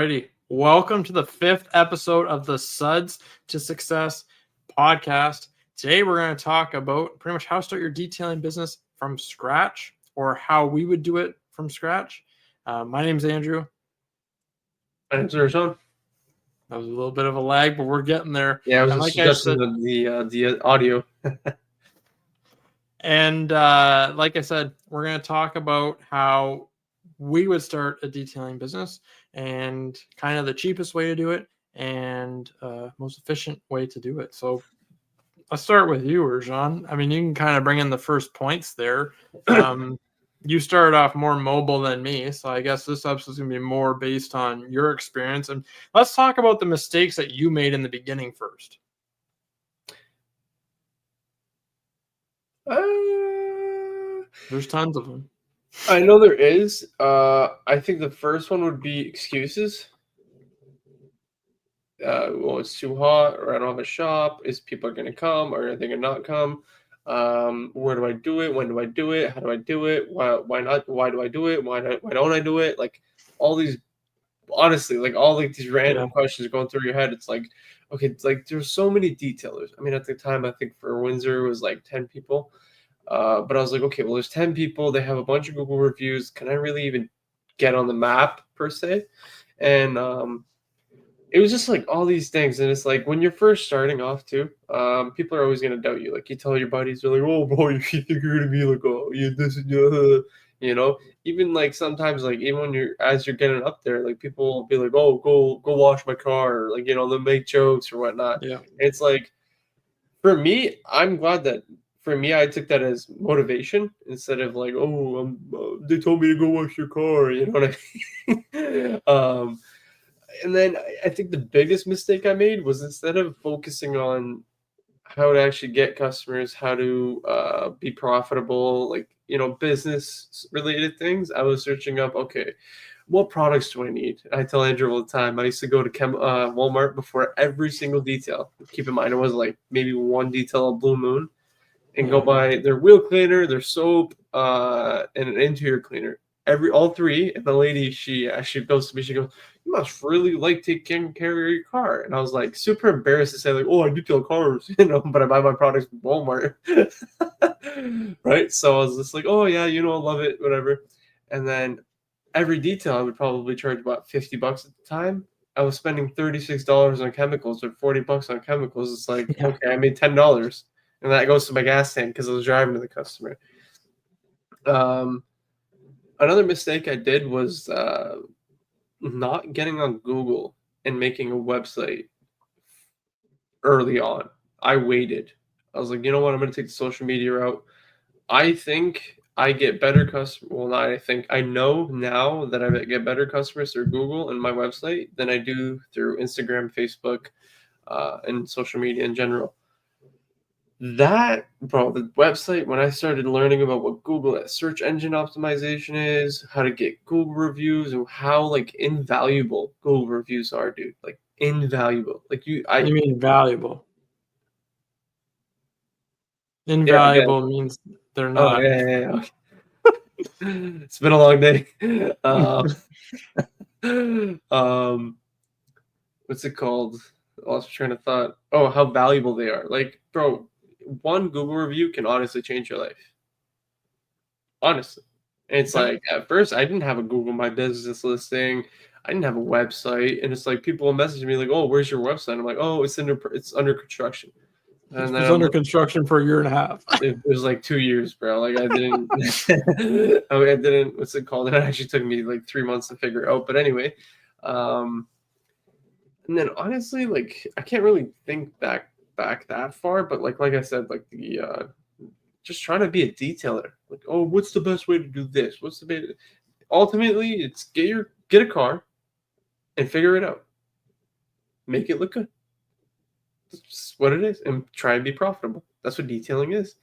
Alrighty. Welcome to the 5th episode of the Suds to Success podcast. Today we're going to talk about pretty much how to start your detailing business from scratch, or how we would do it from scratch. My name's Andrew. My name's Ersan. That was a little bit of a lag, but we're getting there. Yeah, I was just adjusting the audio. And like I said, we're going to talk about how we would start a detailing business and kind of the cheapest way to do it and most efficient way to do it. So I'll start with you, Erjan. I mean, you can kind of bring in the first points there. You started off more mobile than me, so I guess this episode is going to be more based on your experience. And let's talk about the mistakes that you made in the beginning first. There's tons of them. I know there is. I think the first one would be excuses. Well, it's too hot, or I don't have a shop. Is people are going to come, or are they going to not come? Where do I do it? When do I do it? How do I do it? Why not? Why do I do it? Why don't I do it? Like all these, honestly, like all like these random questions going through your head. It's like, okay, it's like there's so many detailers. I mean, at the time, I think for Windsor it was like 10 people. But I was like, okay, well, there's 10 people. They have a bunch of Google reviews. Can I really even get on the map per se? And it was just like all these things. And it's like when you're first starting off too, people are always going to doubt you. Like you tell your buddies, they're like, oh, bro, you think you're going to be like, oh, you this and you know, even like sometimes like even when as you're getting up there, like people will be like, oh, go wash my car, or like, you know, they'll make jokes or whatnot. Yeah. It's like, for me, I'm glad that for me, I took that as motivation instead of like, oh, they told me to go wash your car. You know what I mean? And then I think the biggest mistake I made was instead of focusing on how to actually get customers, how to be profitable, like, you know, business related things, I was searching up, okay, what products do I need? I tell Andrew all the time, I used to go to Walmart before every single detail. Keep in mind, it was like maybe one detail of Blue Moon, and go buy their wheel cleaner, their soap, and an interior cleaner. All three. And the lady, she goes to me, she goes, you must really like taking care of your car. And I was like super embarrassed to say, like, oh, I detail cars, you know, but I buy my products from Walmart. Right? So I was just like, oh yeah, you know, I love it, whatever. And then every detail I would probably charge about $50 at the time. I was spending $36 on chemicals or $40 on chemicals. It's like, okay, I made $10. And that goes to my gas tank because I was driving to the customer. Another mistake I did was not getting on Google and making a website early on. I waited. I was like, you know what? I'm going to take the social media route. I think I get better customers. Well, not I think. I know now that I get better customers through Google and my website than I do through Instagram, Facebook, and social media in general. That, bro, the website, when I started learning about what Google search engine optimization is, how to get Google reviews, and how like invaluable Google reviews are, dude. Like invaluable. Like you mean valuable? Invaluable means they're not. Oh yeah. Okay. It's been a long day. What's it called? I was trying to thought. Oh, how valuable they are. Like, bro, one Google review can honestly change your life. Honestly. And it's like, at first, I didn't have a Google My Business listing. I didn't have a website. And it's like, people will message me like, oh, where's your website? I'm like, oh, it's under construction. And it was under construction for a year and a half. It was like 2 years, bro. Like I didn't, I didn't, what's it called? It actually took me like 3 months to figure it out. But anyway, and then honestly, like I can't really think back that far, but like I said, like the just trying to be a detailer. Like, oh, what's the best way to do this? What's the best? Ultimately, it's get a car and figure it out. Make it look good. That's what it is, and try and be profitable. That's what detailing is.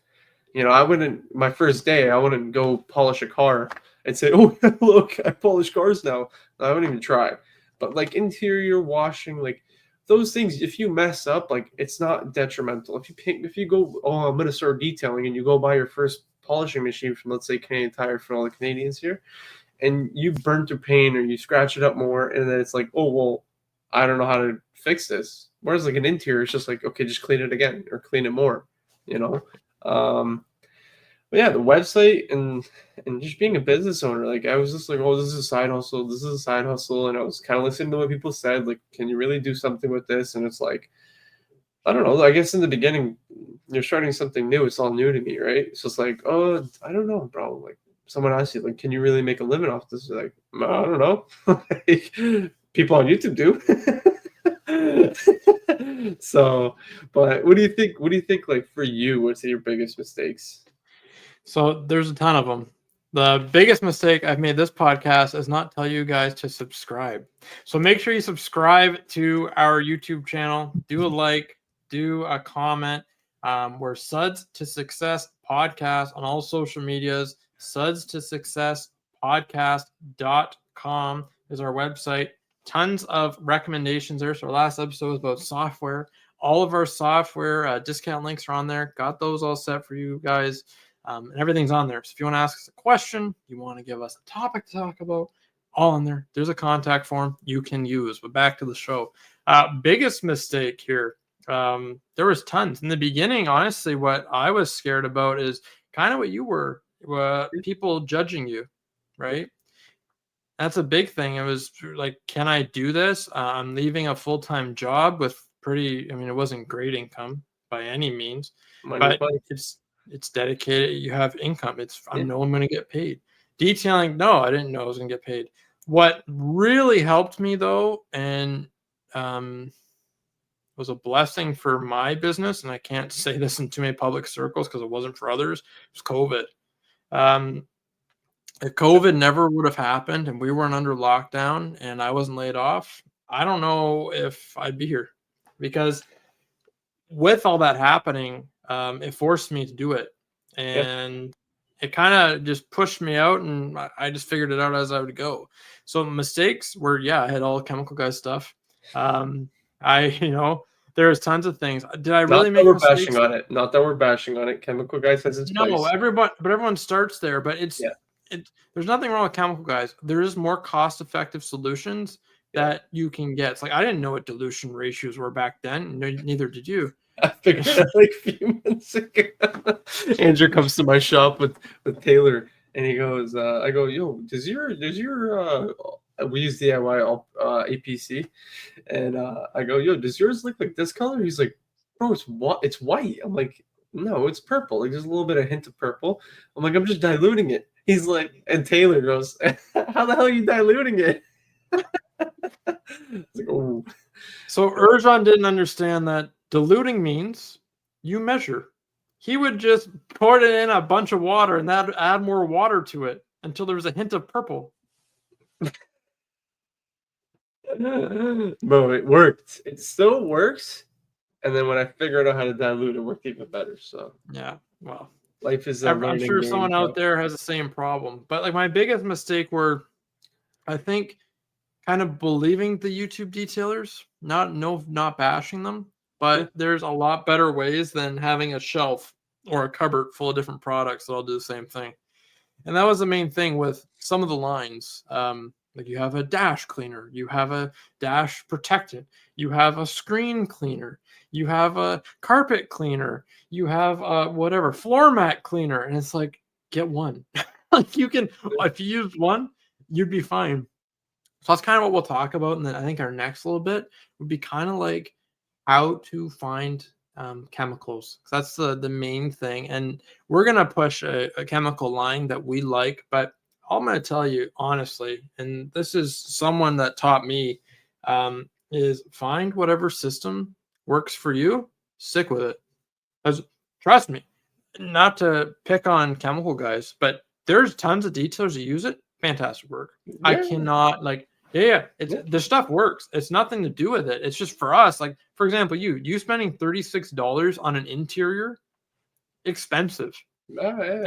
You know, my first day, I wouldn't go polish a car and say, oh, look, I polish cars now. I wouldn't even try. But like interior washing, like those things, if you mess up, like it's not detrimental. If you go, oh, I'm going to start detailing, and you go buy your first polishing machine from, let's say, Canadian Tire for all the Canadians here, and you burnt your paint or you scratch it up more, and then it's like, oh well, I don't know how to fix this. Whereas like an interior, it's just like, okay, just clean it again or clean it more, you know. But yeah, the website and just being a business owner, like I was just like, oh, this is a side hustle, this is a side hustle, and I was kind of listening to what people said, like, can you really do something with this? And it's like, I don't know. I guess in the beginning, you're starting something new. It's all new to me, right? So it's like, oh, I don't know, bro. Like someone asks you, like, can you really make a living off this? You're like, I don't know. Like, people on YouTube do. So, but what do you think? What do you think? Like for you, what's your biggest mistakes? So there's a ton of them. The biggest mistake I've made this podcast is not tell you guys to subscribe. So make sure you subscribe to our YouTube channel. Do a like, do a comment. We're Suds to Success podcast on all social medias. Suds to Success podcast.com is our website. Tons of recommendations there. So our last episode was about software. All of our software discount links are on there. Got those all set for you guys. And everything's on there. So if you want to ask us a question, you want to give us a topic to talk about, all in there. There's a contact form you can use. But back to the show. Biggest mistake here. There was tons in the beginning. Honestly, what I was scared about is kind of what you were, people judging you, right? That's a big thing. It was like, can I do this? I'm leaving a full-time job with pretty, I mean, it wasn't great income by any means, Money, but it's dedicated. You have income. I yeah. know I'm going to get paid. Detailing, no, I didn't know I was going to get paid. What really helped me though, and was a blessing for my business, and I can't say this in too many public circles because it wasn't for others, was COVID. If COVID never would have happened and we weren't under lockdown and I wasn't laid off, I don't know if I'd be here, because with all that happening, it forced me to do it, Yeah. and it kind of just pushed me out, and I just figured it out as I would go. So mistakes were, yeah, I had all chemical guy stuff. There's tons of things. Did I Not really that make we're bashing mistakes? on it. Not that we're bashing on it. Chemical guys has its No, place. everyone starts there, but Yeah. there's nothing wrong with chemical guys. There is more cost-effective solutions Yeah. that you can get. It's like, I didn't know what dilution ratios were back then. Neither did you. I figured it out like a few months ago. Andrew comes to my shop with Taylor, and he goes, I go, yo, does your we use DIY APC, and I go, yo, does yours look like this color? He's like, bro, it's white. I'm like, no, it's purple. Like there's a little bit of hint of purple. I'm like, I'm just diluting it. He's like, and Taylor goes, how the hell are you diluting it? It's like, oh. So Erjan didn't understand that diluting means you measure. He would just pour it in a bunch of water and that add more water to it until there was a hint of purple. Bro, it worked. It still works. And then when I figured out how to dilute, it worked even better. So yeah, well, life is a I'm learning sure game, someone out there has the same problem. But like my biggest mistake were, I think, kind of believing the YouTube detailers, not bashing them, but there's a lot better ways than having a shelf or a cupboard full of different products that all do the same thing. And that was the main thing with some of the lines. Like you have a dash cleaner, you have a dash protectant, you have a screen cleaner, you have a carpet cleaner, you have a whatever floor mat cleaner, and it's like, get one. Like you can, if you use one, you'd be fine. So that's kind of what we'll talk about. And then I think our next little bit would be kind of like how to find chemicals. That's the main thing. And we're going to push a chemical line that we like. But I'm going to tell you honestly, and this is someone that taught me, is find whatever system works for you, stick with it. Because trust me, not to pick on chemical guys, but there's tons of detailers that use it. Fantastic work. Yeah. I cannot the stuff works. It's nothing to do with it. It's just for us. Like for example, you spending $36 on an interior, expensive. Yeah,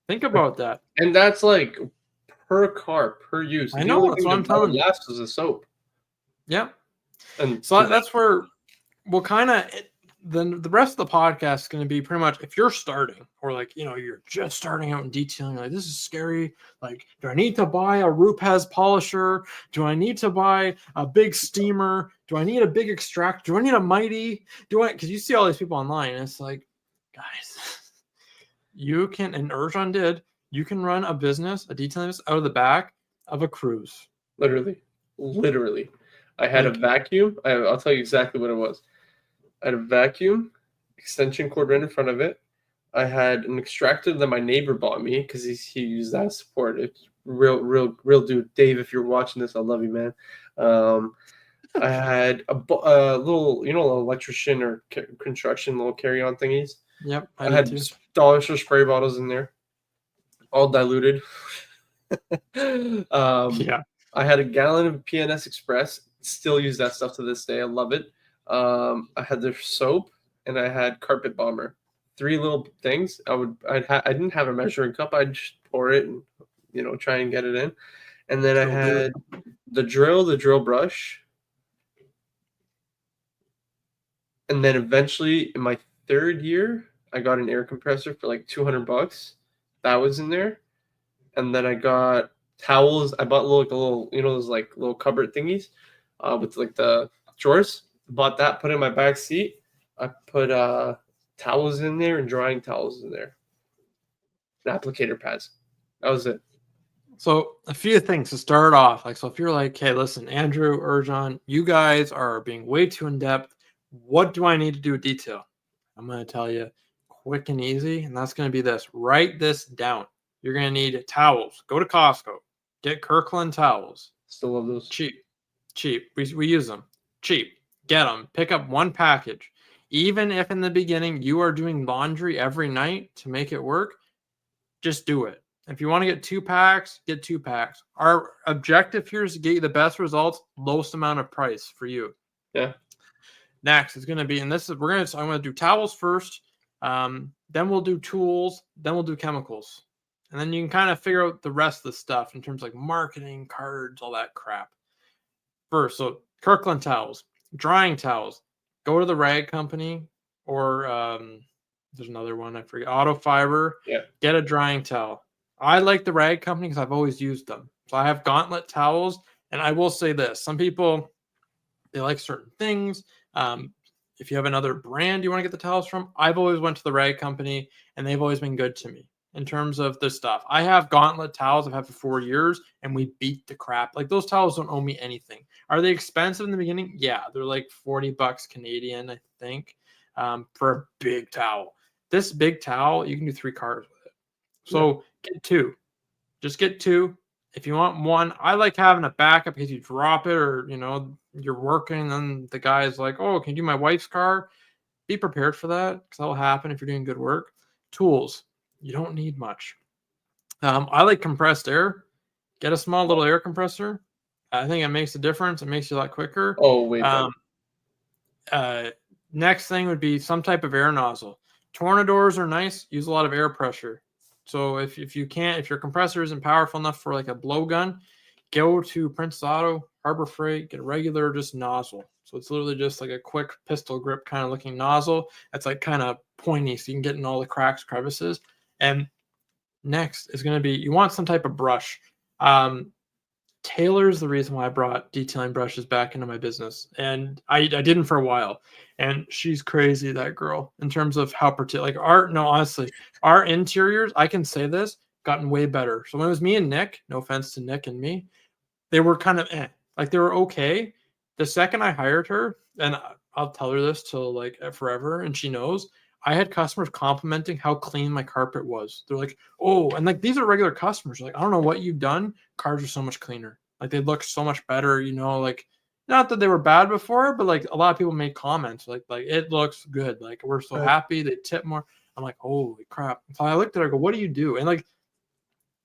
Think about that. And that's like per car, per use. I know, that's what I'm telling you. Lasts is a soap. Yeah. And so that's where we'll kind of then the rest of the podcast is going to be pretty much if you're starting or like, you're just starting out in detailing, like this is scary. Like, do I need to buy a Rupes polisher? Do I need to buy a big steamer? Do I need a big extractor? Do I need a mighty? Because you see all these people online and it's like, guys, you can, and Urjan did, you can run a business, a detailing business out of the back of a cruise. Literally. I had a vacuum. I'll tell you exactly what it was. I had a vacuum, extension cord right in front of it. I had an extractor that my neighbor bought me because he used that support. It's real dude. Dave, if you're watching this, I love you, man. I had a little, little electrician or construction little carry-on thingies. Yep, I had too. dollar store spray bottles in there, all diluted. Yeah. I had a gallon of PNS Express. Still use that stuff to this day. I love it. I had the soap and I had Carpet Bomber. 3 little things. I didn't have a measuring cup. I'd just pour it and try and get it in. And then I had the drill brush. And then eventually in my 3rd year, I got an air compressor for like $200. That was in there. And then I got towels. I bought little, those like little cupboard thingies with like the drawers. Bought that, put it in my back seat. I put towels in there and drying towels in there. And applicator pads. That was it. So a few things to start off. Like, so if you're like, hey, listen, Andrew, Urjan, you guys are being way too in depth. What do I need to do with detail? I'm going to tell you quick and easy. And that's going to be this. Write this down. You're going to need towels. Go to Costco. Get Kirkland towels. Still love those. Cheap. We use them. Cheap. Get them. Pick up one package. Even if in the beginning you are doing laundry every night to make it work, just do it. If you want to get 2 packs, get 2 packs. Our objective here is to get you the best results, lowest amount of price for you. Yeah. Next is going to be, and I'm going to do towels first. Then we'll do tools. Then we'll do chemicals. And then you can kind of figure out the rest of the stuff in terms of like marketing, cards, all that crap. First, so Kirkland towels, drying towels. Go to the rag company or there's another one I forget. Auto Fiber. Yeah. Get a drying towel. I like the rag company because I've always used them. So I have Gauntlet towels, and I will say this: some people they like certain things. If you have another brand you want to get the towels from, I've always went to the rag company, and they've always been good to me in terms of the stuff. I have Gauntlet towels I've had for 4 years, and we beat the crap. Like those towels don't owe me anything. Are they expensive in the beginning? Yeah, they're like $40 Canadian, I think, for a big towel. This big towel, you can do 3 cars with it. So get 2. Just get 2. If you want 1, I like having a backup because you drop it or, you're working and the guy's like, oh, can you do my wife's car? Be prepared for that because that will happen if you're doing good work. Tools. You don't need much. I like compressed air. Get a small little air compressor. I think it makes a difference. It makes you a lot quicker. Oh, wait. Next thing would be some type of air nozzle. Tornadors are nice. Use a lot of air pressure. So if your compressor isn't powerful enough for like a blowgun, go to Prince Auto, Harbor Freight, get a regular just nozzle. So it's literally just like a quick pistol grip kind of looking nozzle. That's like kind of pointy, so you can get in all the cracks, crevices. And next is going to be you want some type of brush. Taylor's the reason why I brought detailing brushes back into my business, and I didn't for a while. And she's crazy, that girl, in terms of how honestly, our interiors, I can say this, gotten way better. So when it was me and Nick, no offense to Nick and me, they were kind of like they were okay. The second I hired her, and I'll tell her this till like forever, and she knows. I had customers complimenting how clean my carpet was. They're like, "Oh," and like these are regular customers. Like, I don't know what you've done. Cars are so much cleaner. Like they look so much better. Like not that they were bad before, but like a lot of people made comments like it looks good. Like we're so happy. They tip more. I'm like, holy crap. So I looked at her, I go, what do you do? And like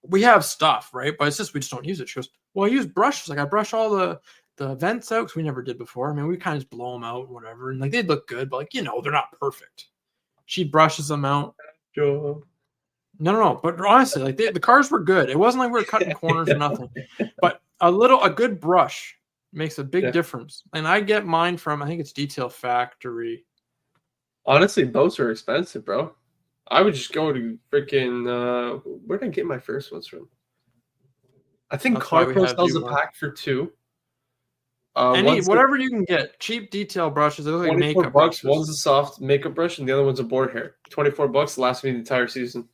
we have stuff, right? But it's just we just don't use it. She goes, well, I use brushes. Like I brush all the vents out because we never did before. I mean, we kind of just blow them out and whatever. And like they look good, but like they're not perfect. She brushes them out. Sure. No. But honestly, like the cars were good. It wasn't like we were cutting corners or nothing. But a good brush makes a big difference. And I get mine from, I think it's Detail Factory. Honestly, those are expensive, bro. I would just go to freaking where did I get my first ones from? I think That's why we CarPro have sells you a on. pack for two. Any One's like whatever you can get. Cheap detail brushes. They look like 24 makeup bucks. brushes. One's a soft makeup brush, and the other one's a board hair. 24 bucks lasts me the entire season.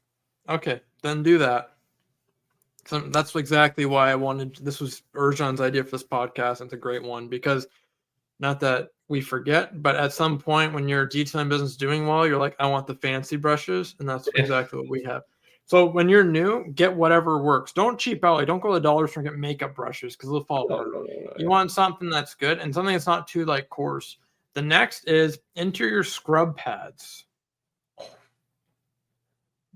Okay, then do that. So that's exactly why I wanted. This was Urjan's idea for this podcast. And it's a great one because not that we forget, but at some point when your detailing business doing well, you're like, I want the fancy brushes, and that's Yeah. exactly what we have. So when you're new, get whatever works. Don't cheap out. Like, don't go to the dollar store and get makeup brushes because they'll fall No, apart. no, no, You no. want something that's good and something that's not too like coarse. The next is interior scrub pads.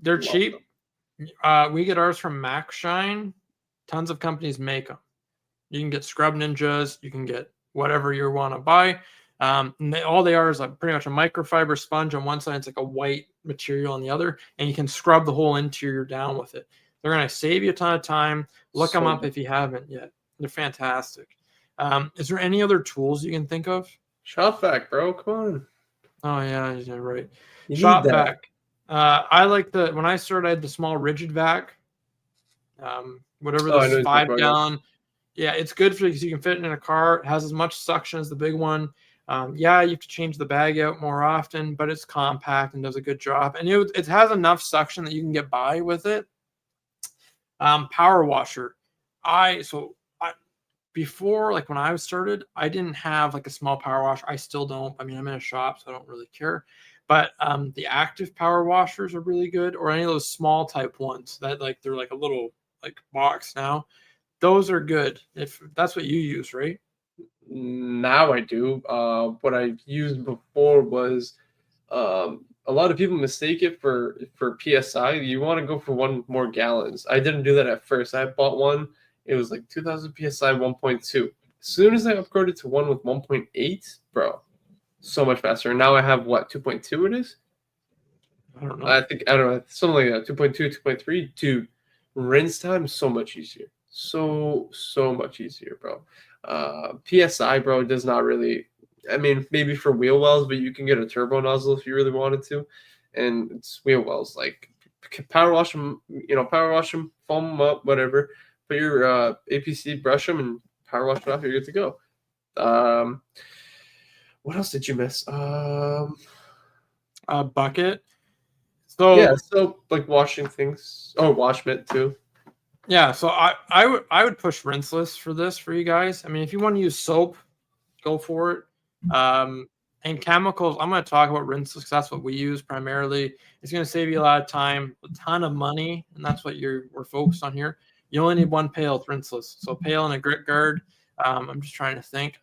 They're Love cheap. We get ours from Max Shine. Tons of companies make them. You can get Scrub Ninjas. You can get whatever you want to buy. All they are is like pretty much a microfiber sponge on one side. It's like a white material on the other, and you can scrub the whole interior down with it. They're going to save you a ton of time. Look them so up much. if you haven't yet. They're fantastic. Is there any other tools you can think of? Shop vac, bro. Come on. Oh yeah, yeah, right. You need Shop that. vac. I like the when I started, I had the small rigid vac. Whatever Oh, I know this what you're talking 5 gallon. Yeah, it's good for because you can fit it in a car. It has as much suction as the big one. Yeah, you have to change the bag out more often, but it's compact and does a good job. And it has enough suction that you can get by with it. Power washer. I so I before like when I was started, I didn't have like a small power washer. I still don't. I mean, I'm in a shop, so I don't really care. But the active power washers are really good, or any of those small type ones that like they're like a little like box now. Those are good if that's what you use, right? Now I do. What I used before was a lot of people mistake it for PSI. You want to go for one more gallons. I didn't do that at first. I bought one. It was like 2000 PSI 1.2. As soon as I upgraded to one with 1.8, bro, so much faster. And now I have what 2.2 it is. I don't know. I don't know something like that. 2.2, 2.3. Dude, rinse time is so much easier. So much easier, bro. PSI, bro, does not really. I mean, maybe for wheel wells, but you can get a turbo nozzle if you really wanted to, and it's wheel wells. Like power wash them, power wash them, foam them up, whatever. Put your APC, brush them, and power wash it off. You're good to go. Um, what else did you miss? A bucket. Yeah, So so like washing things. Oh, wash mitt too. yeah, so I would push rinseless for this for you guys. I mean, if you want to use soap, go for it. And chemicals, I'm going to talk about rinseless because that's what we use primarily. It's going to save you a lot of time, a ton of money, and that's what we're focused on here. You only need one pail with rinseless, so a pail and a grit guard. I'm just trying to think.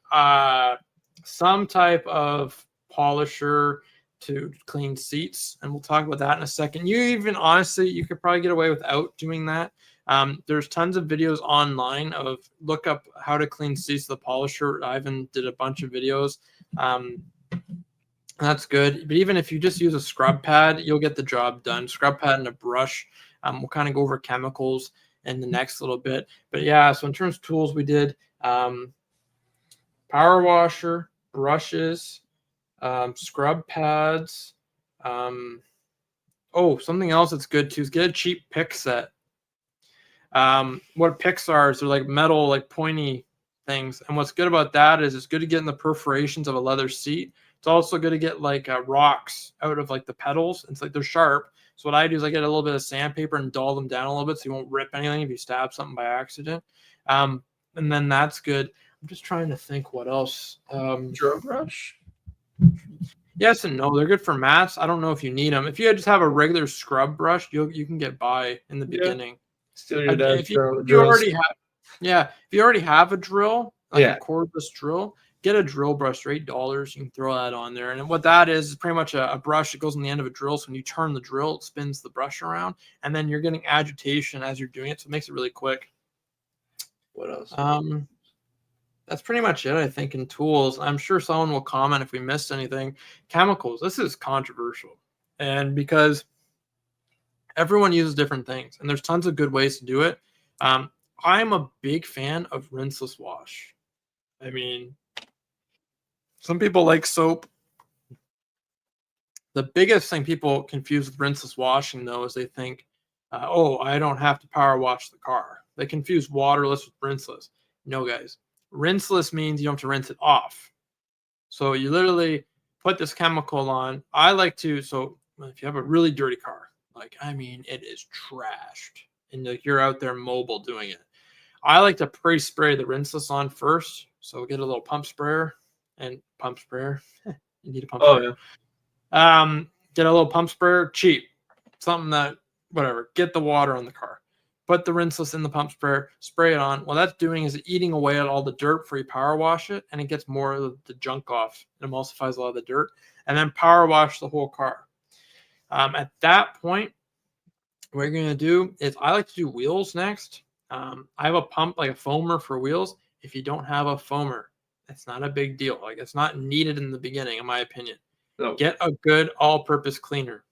Some type of polisher to clean seats, and we'll talk about that in a second. You even honestly, you could probably get away without doing that. There's tons of videos online of look up how to clean seats with a polisher. Ivan did a bunch of videos. That's good. But even if you just use a scrub pad, you'll get the job done. Scrub pad and a brush. We'll kind of go over chemicals in the next little bit. But yeah, so in terms of tools, we did power washer, brushes, scrub pads. Something else that's good too is get a cheap pick set. What picks are is they're like metal, like pointy things. And what's good about that is it's good to get in the perforations of a leather seat. It's also good to get like rocks out of like the pedals. It's like they're sharp. So what I do is I get a little bit of sandpaper and dull them down a little bit so you won't rip anything if you stab something by accident. And then that's good. I'm just trying to think what else. Drum brush. Yes and no. They're good for mats. I don't know if you need them. If you just have a regular scrub brush, you can get by in the Yeah. beginning. Steal your dad's If you drills. already have, yeah, if you already have a drill, like a Yeah. cordless drill, get a drill brush for $8. You can throw that on there, and what that is pretty much a brush that goes on the end of a drill. So when you turn the drill, it spins the brush around, and then you're getting agitation as you're doing it, so it makes it really quick. What else? That's pretty much it, I think, in tools. I'm sure someone will comment if we missed anything. Chemicals. This is controversial, and because everyone uses different things, and there's tons of good ways to do it. I'm a big fan of rinseless wash. I mean, some people like soap. The biggest thing people confuse with rinseless washing, though, is they think, oh, I don't have to power wash the car. They confuse waterless with rinseless. No, guys. Rinseless means you don't have to rinse it off. So you literally put this chemical on. I like to, so if you have a really dirty car, like, I mean, it is trashed, and like you're out there mobile doing it. I like to pre-spray the rinseless on first. So get a little pump sprayer and pump sprayer. You need a pump Oh sprayer. yeah. Get a little pump sprayer, cheap, something that, whatever, get the water on the car. Put the rinseless in the pump sprayer, spray it on. What that's doing is eating away at all the dirt before you power wash it, and it gets more of the junk off. It emulsifies a lot of the dirt, and then power wash the whole car. At that point, what you're going to do is, I like to do wheels next. I have a pump, like a foamer for wheels. If you don't have a foamer, it's not a big deal. Like, it's not needed in the beginning, in my opinion. No. Get a good all-purpose cleaner.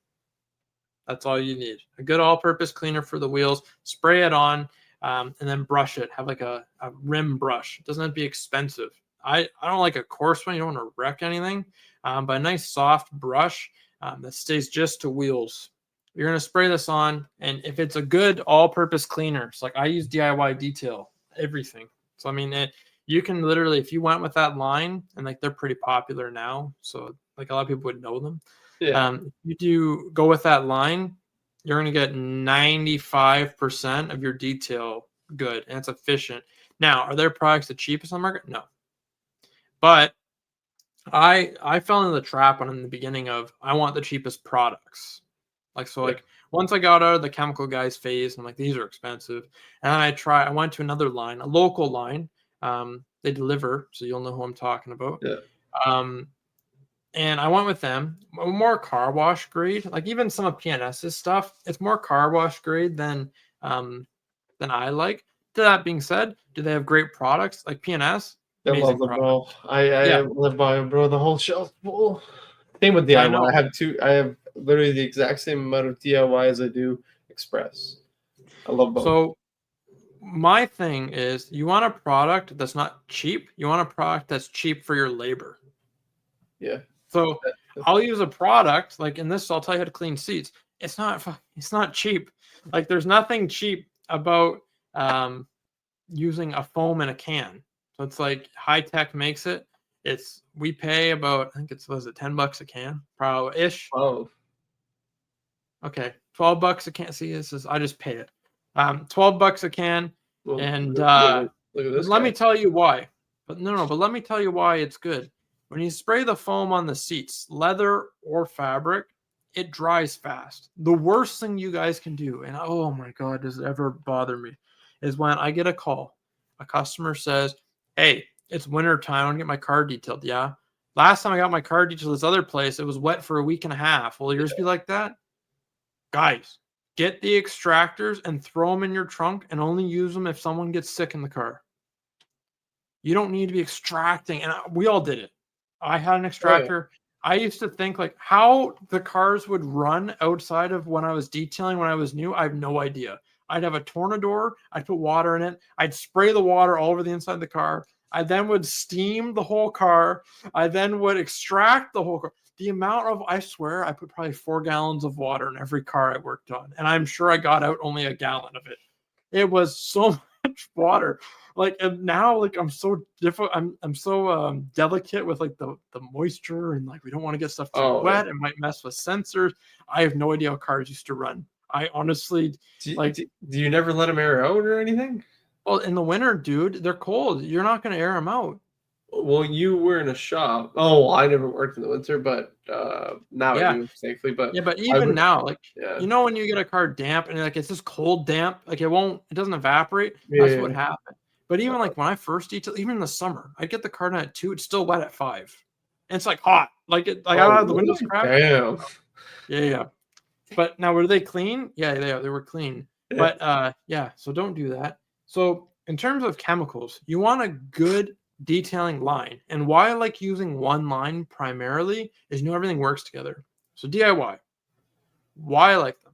That's all you need. A good all-purpose cleaner for the wheels. Spray it on, and then brush it. Have like a rim brush. It doesn't have to be expensive. I don't like a coarse one. You don't want to wreck anything. But a nice soft brush that stays just to wheels. You're going to spray this on, and if it's a good all-purpose cleaner, it's like I use DIY Detail, everything. So I mean, you can literally, if you went with that line, and like they're pretty popular now, so like a lot of people would know them. Yeah. If you do go with that line, you're going to get 95% of your detail good, and it's efficient. Now, are their products the cheapest on the market? No. But I fell into the trap in the beginning of, I want the cheapest products. Like, so like once I got out of the chemical guys phase, I'm like, these are expensive. And then I went to another line, a local line. They deliver, so you'll know who I'm talking about. Yeah. And I went with them, more car wash grade. Like, even some of PNS's stuff, it's more car wash grade than I like. To that being said, do they have great products like PNS? I love Amazing them, product. bro. I Yeah. live by them, bro. The whole shelf full. Same with I DIY. know. I have literally the exact same amount of DIY as I do Express. I love both. So my thing is, you want a product that's not cheap. You want a product that's cheap for your labor. Yeah. So I'll use a product like in this. I'll tell you how to clean seats. It's not cheap. Like, there's nothing cheap about using a foam in a can. So it's like High Tech makes it. We pay about, I think it's, was it $10 a can, probably ish. Oh. Okay, $12 a can. See, I just pay it. $12 a can, Well, and look at this let guy. me tell you why. But let me tell you why it's good. When you spray the foam on the seats, leather or fabric, it dries fast. The worst thing you guys can do, and oh my God, does it ever bother me, is when I get a call. A customer says, hey, it's winter time. I want to get my car detailed. Yeah. Last time I got my car detailed this other place, it was wet for a week and a half. Will yours be like that? Guys, get the extractors and throw them in your trunk, and only use them if someone gets sick in the car. You don't need to be extracting. And we all did it. I had an extractor. I used to think like how the cars would run outside of when I was detailing when I was new. I have no idea. I'd have a Tornador. I'd put water in it. I'd spray the water all over the inside of the car. I then would steam the whole car. I then would extract the whole car. The amount of, I swear, I put probably 4 gallons of water in every car I worked on. And I'm sure I got out only a gallon of it. It was so much water. Like, and now, like, I'm so different. I'm so delicate with like the moisture, and like we don't want to get stuff too wet. It might mess with sensors. I have no idea how cars used to run. I honestly do you never let them air out or anything? Well, in the winter, dude, they're cold. You're not going to air them out. Well, you were in a shop. Oh, I never worked in the winter, but now I do, thankfully. But yeah, but even now, like, yeah. you know, when you get a car damp and like it's just cold damp, like it doesn't evaporate. Yeah. That's what happened. But even like when I first detail, even in the summer, I'd get the car done at 2. It's still wet at 5, and it's like hot. Like I have the windows cracked. Damn. Yeah. But now, were they clean? Yeah, they were clean. Yeah. But yeah, so don't do that. So in terms of chemicals, you want a good detailing line. And why I like using one line primarily is everything works together. So DIY, why I like them.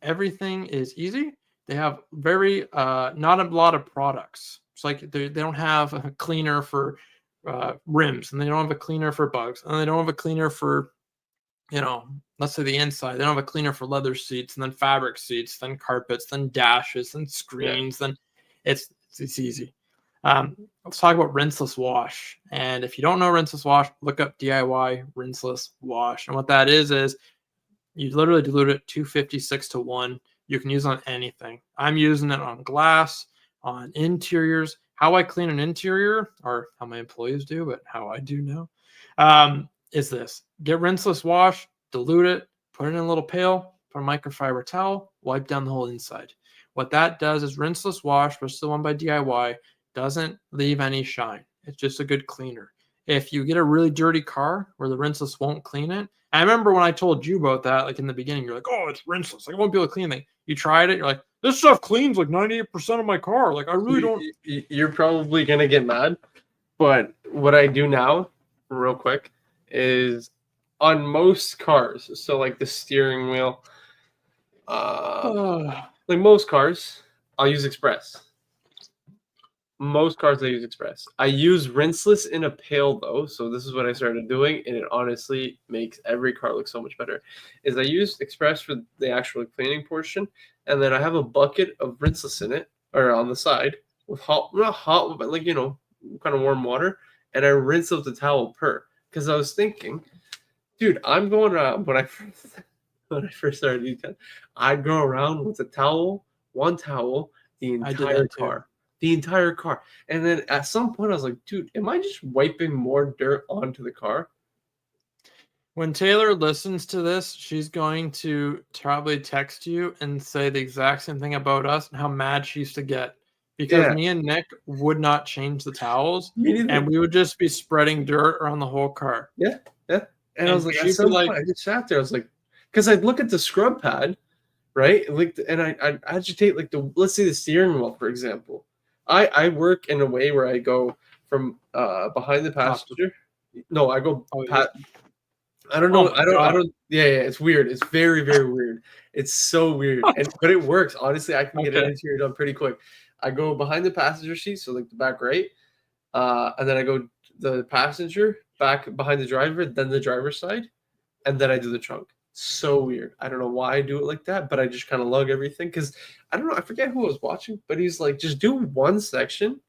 Everything is easy. They have very not a lot of products. It's like they don't have a cleaner for rims, and they don't have a cleaner for bugs, and they don't have a cleaner for you know, let's say the inside, they don't have a cleaner for leather seats, and then fabric seats, then carpets, then dashes, then Yeah. screens, then it's easy. Let's talk about rinseless wash. And if you don't know rinseless wash, look up DIY rinseless wash. And what that is you literally dilute it 256 to 1. You can use it on anything. I'm using it on glass, on interiors. How I clean an interior, or how my employees do, but how I do now, is this: get rinseless wash, dilute it, put it in a little pail, put a microfiber towel, wipe down the whole inside. What that does is rinseless wash, which is the one by DIY, doesn't leave any shine. It's just a good cleaner. If you get a really dirty car where the rinseless won't clean it, I remember when I told you about that, like in the beginning, you're like, "Oh, it's rinseless. Like, I won't be able to clean anything." You tried it, you're like, "This stuff cleans like 98% of my car. Like, I really don't." You're probably gonna get mad, but what I do now, real quick, is on most cars. So like the steering wheel, like most cars, I'll use Express. Most cars I use Express. I use rinseless in a pail though, so this is what I started doing, and it honestly makes every car look so much better. Is I use Express for the actual cleaning portion, and then I have a bucket of rinseless in it, or on the side, with hot, not hot, but like kind of warm water, and I rinse out the towel per. Because I was thinking, dude, I'm going around when I first started detailing, I'd go around with a towel, one towel, the I did entire that too. car. The entire car. And then at some point I was like, dude, am I just wiping more dirt onto the car? When Taylor listens to this, she's going to probably text you and say the exact same thing about us and how mad she used to get, because Yeah, me and Nick would not change the towels, me and neither. we would just be spreading dirt around the whole car. Yeah, yeah. And I was And like, at she'd be some like, point I just sat there. I was like, because I'd look at the scrub pad, right? Like, and I'd agitate like let's say the steering wheel, for example. I work in a way where I go from behind the top. passenger. No, I go Oh, pat. I don't oh know. my I God. don't. Yeah, yeah. It's weird. It's very, very weird. It's so weird, but it works. Honestly, I can get an Okay. interior done pretty quick. I go behind the passenger seat, so like the back right, and then I go the passenger back behind the driver, then the driver's side, and then I do the trunk. So weird. I don't know why I do it like that, but I just kind of lug everything because I don't know. I forget who I was watching, but he's like, just do one section,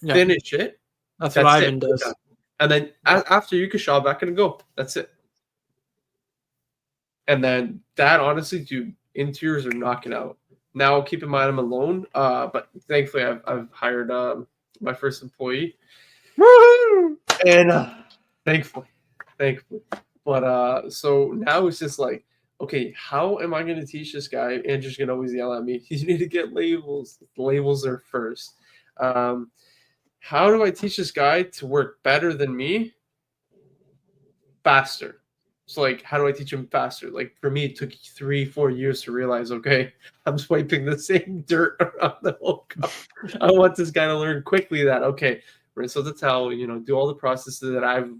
Yeah, finish it. that's what That's it. Ivan You're done. does. And then Yeah. after you can shop back and go. That's it. And then that honestly, dude, interiors are knocking out. Now, keep in mind I'm alone, but thankfully I've hired my first employee, Woohoo! and thankfully, thankfully. But so now it's just like, okay, how am I going to teach this guy? Andrew's going to always yell at me. You need to get labels. Labels are first. Um, how do I teach this guy to work better than me, faster? So like, how do I teach him faster? Like for me, it took 3-4 years to realize, okay, I'm swiping the same dirt around the whole car. I want this guy to learn quickly that okay, rinse out the towel, do all the processes that I've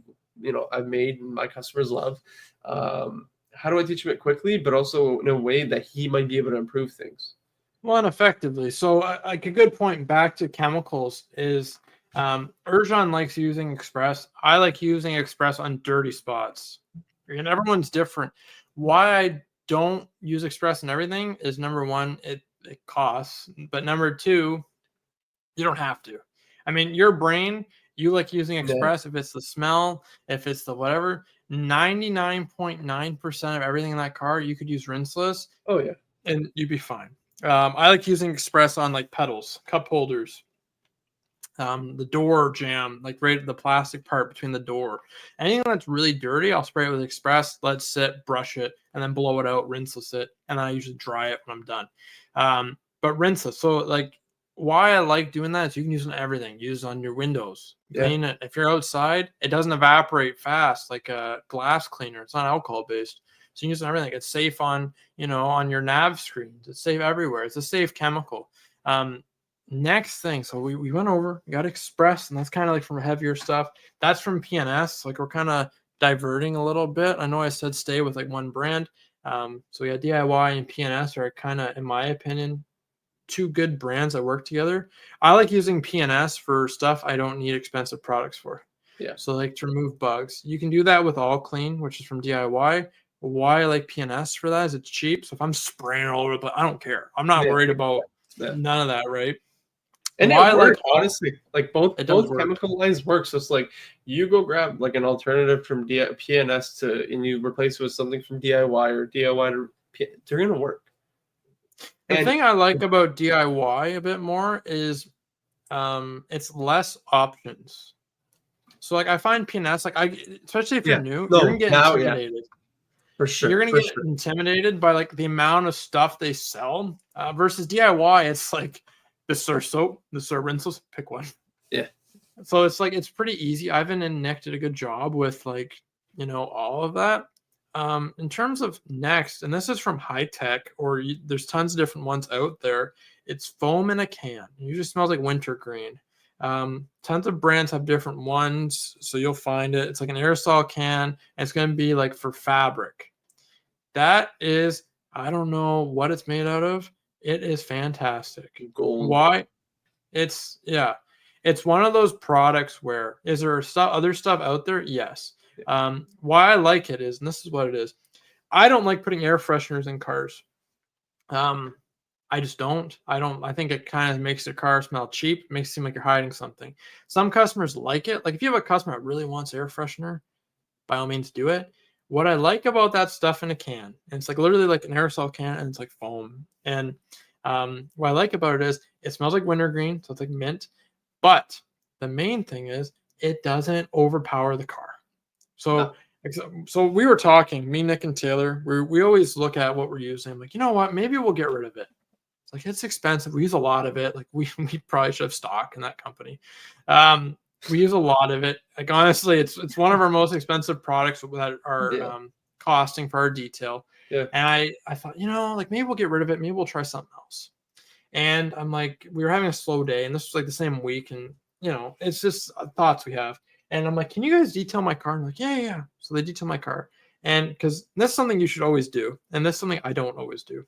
made and my customers love. How do I teach him it quickly, but also in a way that he might be able to improve things? Well, and effectively. So, like a good point back to chemicals is Urjan likes using Express. I like using Express on dirty spots. And everyone's different. Why I don't use Express and everything is, number one, it costs, but number two, you don't have to. I mean, your brain, you like using Yeah. Express if it's the smell, if it's the whatever. 99.9% of everything in that car, you could use rinseless Oh yeah. and you'd be fine. I like using Express on like pedals, cup holders, the door jam, like right the plastic part between the door. Anything that's really dirty, I'll spray it with Express, let it sit, brush it, and then blow it out, rinseless it, and then I usually dry it when I'm done. But rinseless. So like why I like doing that is you can use it on everything. Use it on your windows. Yeah. Clean it. If you're outside, it doesn't evaporate fast like a glass cleaner. It's not alcohol based. So you can use it on everything. It's safe on, on your nav screens. It's safe everywhere. It's a safe chemical. Next thing, so we went over, we got Express, and that's kind of like from heavier stuff. That's from PNS. Like we're kind of diverting a little bit. I know I said stay with like one brand. So yeah, DIY and PNS are kind of, in my opinion, two good brands that work together. I like using PNS for stuff I don't need expensive products for. Yeah. So like to remove bugs. You can do that with All Clean, which is from DIY. why I like PNS for that is it's cheap. So if I'm spraying all over, but I don't care. I'm not Yeah, worried about yeah. none of that, right? And Why it I like worked, honestly. Like both it does both work. chemical lines work. So it's like you go grab like an alternative from PNS and you replace it with something from DIY or DIY to they're gonna work. The And thing I like about DIY a bit more is it's less options. So like I find PNS like especially if you're yeah, new, you're gonna no, get now yeah, intimidated. for You're sure, gonna for get sure. intimidated by like the amount of stuff they sell versus DIY. It's like this are soap, this are rinseless, pick one. Yeah, So it's like it's pretty easy. Ivan and Nick did a good job with like all of that. In terms of next, and this is from High Tech, or there's tons of different ones out there. It's foam in a can. It usually smells like wintergreen. Tons of brands have different ones, so you'll find it. It's like an aerosol can, and it's going to be like for fabric. That is, I don't know what it's made out of. It is fantastic. gold. Why? Yeah, it's one of those products where is there other stuff out there? Yes. Why I like it is, and this is what it is. I don't like putting air fresheners in cars. Um, I just don't. I don't. I think it kind of makes your car smell cheap. Makes it seem like you're hiding something. Some customers like it. Like if you have a customer that really wants air freshener, by all means do it. What I like about that stuff in a can, and it's like literally like an aerosol can, and it's like foam. And what I like about it is it smells like wintergreen, so it's like mint. But the main thing is it doesn't overpower the car. No, So so we were talking, me, Nick, and Taylor. We always look at what we're using. I'm like, you know what? Maybe we'll get rid of it. It's like it's expensive. We use a lot of it. Like we probably should have stock in that company. We use a lot of it. Like honestly, it's one of our most expensive products that are yeah, costing for our detail. yeah, And I thought, like maybe we'll get rid of it. Maybe we'll try something else. And I'm like, we were having a slow day, and this was like the same week, and it's just thoughts we have. And I'm like, can you guys detail my car? And like, yeah, yeah, yeah. So they detail my car, and because that's something you should always do, and that's something I don't always do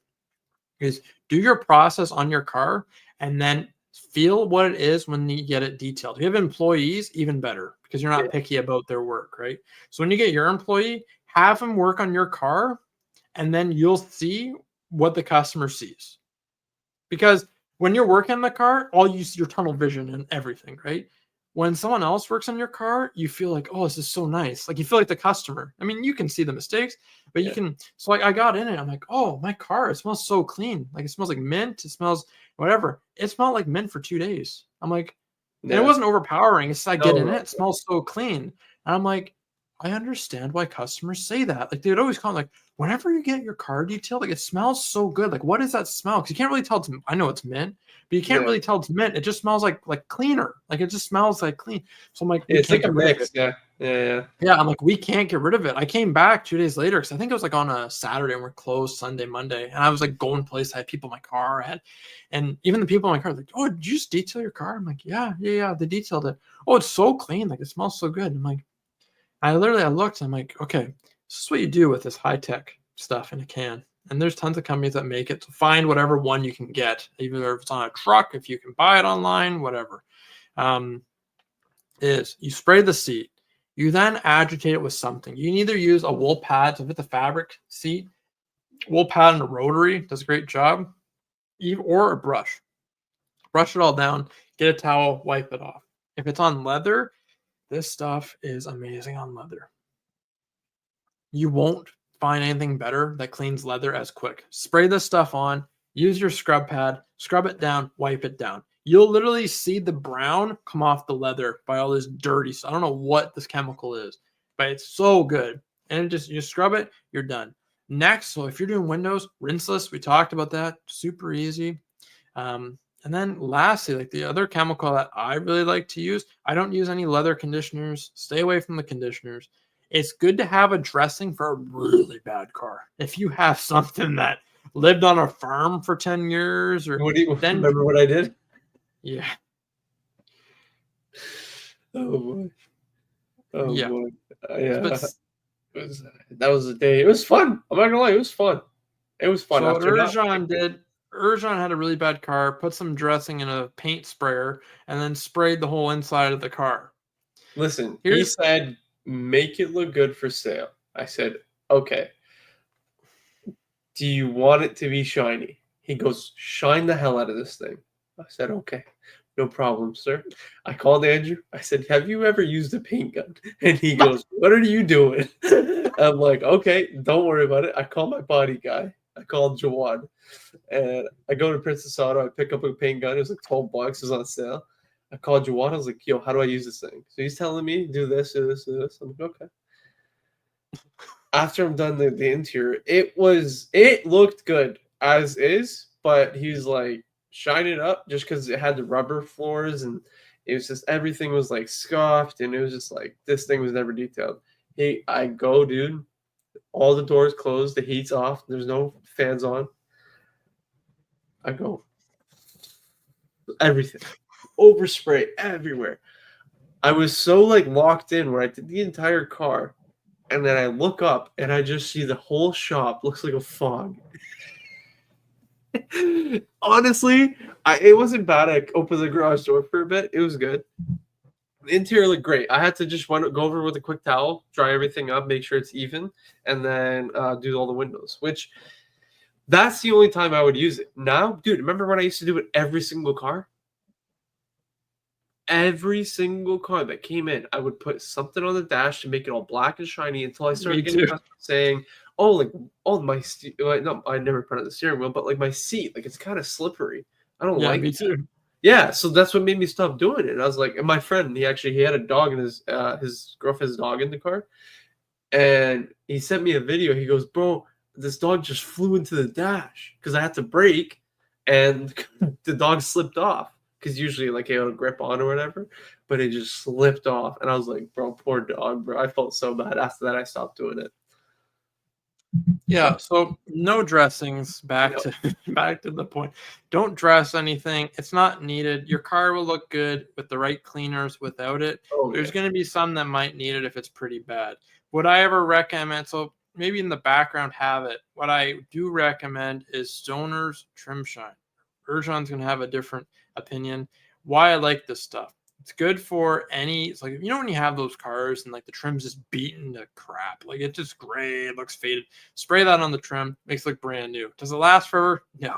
is do your process on your car and then feel what it is when you get it detailed. If you have employees, even better because you're yeah. not picky about their work, right? So when you get your employee, have them work on your car and then you'll see what the customer sees. Because when you're working on the car, all you see your tunnel vision and everything, right? When someone else works on your car, you feel like, oh, this is so nice. Like you feel like the customer. I mean, you can see the mistakes, but you Yeah. can. So like I got in it, I'm like, oh, my car, it smells so clean. Like it smells like mint. It smells whatever. It smelled like mint for 2 days. I'm like, and it Yeah. wasn't overpowering. It's just I get No, in it, no. it smells so clean. And I'm like, I understand why customers say that. Like they would always call like, whenever you get your car detailed, like it smells so good. Like, what is that smell? Because you can't really tell I know it's mint, but you can't Yeah. really tell it's mint. It just smells like cleaner. Like it just smells like clean. So I'm like, Yeah, we it's can't like a get rid of it. mix. Yeah. Yeah. Yeah. Yeah, I'm like, we can't get rid of it. I came back 2 days later because I think it was like on a Saturday and we're closed Sunday, Monday. And I was like going place. I had people in my car. And even the people in my car, like, oh, did you just detail your car? I'm like, yeah, yeah, yeah. They detailed it. Oh, it's so clean. Like it smells so good. I'm like, I looked, I'm like, okay, this is what you do with this high tech stuff in a can. And there's tons of companies that make it. So find whatever one you can get, even if it's on a truck, if you can buy it online, whatever. Um, is you spray the seat. You then agitate it with something. You can either use a wool pad to fit the fabric seat, wool pad and a rotary does a great job, or a brush. Brush it all down, get a towel, wipe it off. If it's on leather, this stuff is amazing on leather. You won't find anything better that cleans leather as quick. Spray this stuff on, use your scrub pad, scrub it down, wipe it down. You'll literally see the brown come off the leather by all this dirty stuff. I don't know what this chemical is, but it's so good. And just you scrub it, you're done. Next, so if you're doing windows, rinseless, we talked about that, super easy. And then lastly, like the other chemical that I really like to use, I don't use any leather conditioners. Stay away from the conditioners. It's good to have a dressing for a really bad car. If you have something that lived on a farm for 10 years or What do you then remember what I did? yeah, Oh boy. Oh yeah. boy. But Yeah. That was a day. It was fun. I'm not gonna lie. It was fun. It was fun so what after that. Urjan had a really bad car, put some dressing in a paint sprayer, and then sprayed the whole inside of the car. Listen, he Here's said, make it look good for sale. I said, okay. Do you want it to be shiny? He goes, shine the hell out of this thing. I said, okay, no problem, sir. I called Andrew. I said, have you ever used a paint gun? And he goes, what are you doing? I'm like, okay, don't worry about it. I call my body guy. I called Jawad. And I go to Princess Auto. I pick up a paint gun. It was like 12 bucks. It was on sale. I called Jawad. I was like, yo, how do I use this thing? So he's telling me, do this, do this, do this. I'm like, okay. After I'm done the interior, it looked good as is, but he's like shine it up just because it had the rubber floors and it was just everything was like scuffed and it was just like this thing was never detailed. I go, dude, all the doors closed, the heat's off, there's no fans on. I go everything. Overspray everywhere. I was so like locked in where I did the entire car. And then I look up and I just see the whole shop looks like a fog. Honestly, it wasn't bad. I opened the garage door for a bit. It was good. The interior looked great. I had to just go over with a quick towel, dry everything up, make sure it's even, and then do all the windows, which that's the only time I would use it. Now, dude, remember when I used to do it every single car? Every single car that came in, I would put something on the dash to make it all black and shiny until I Me started getting too. customers saying, "Oh, like, oh, no, I never put it on the steering wheel, but like my seat, like it's kind of slippery. I don't Yeah, like me it." too. Yeah, so that's what made me stop doing it. And I was like, and my friend, he had a dog in his girlfriend's dog in the car, and he sent me a video. He goes, "Bro, this dog just flew into the dash because I had to brake, and the dog slipped off because usually like it'll grip on or whatever, but it just slipped off." And I was like, "Bro, poor dog, bro." I felt so bad. After that, I stopped doing it. Yeah, so no dressings. Back No. to back to the point. Don't dress anything. It's not needed. Your car will look good with the right cleaners. Without it, Oh there's yeah. going to be some that might need it if it's pretty bad. Would I ever recommend? So maybe in the background have it. What I do recommend is Stoner's Trim Shine. Urjan's going to have a different opinion. Why I like this stuff. It's good for any. It's like when you have those cars and like the trim's just beaten to crap. Like it's just gray. It looks faded. Spray that on the trim, makes it look brand new. Does it last forever? No.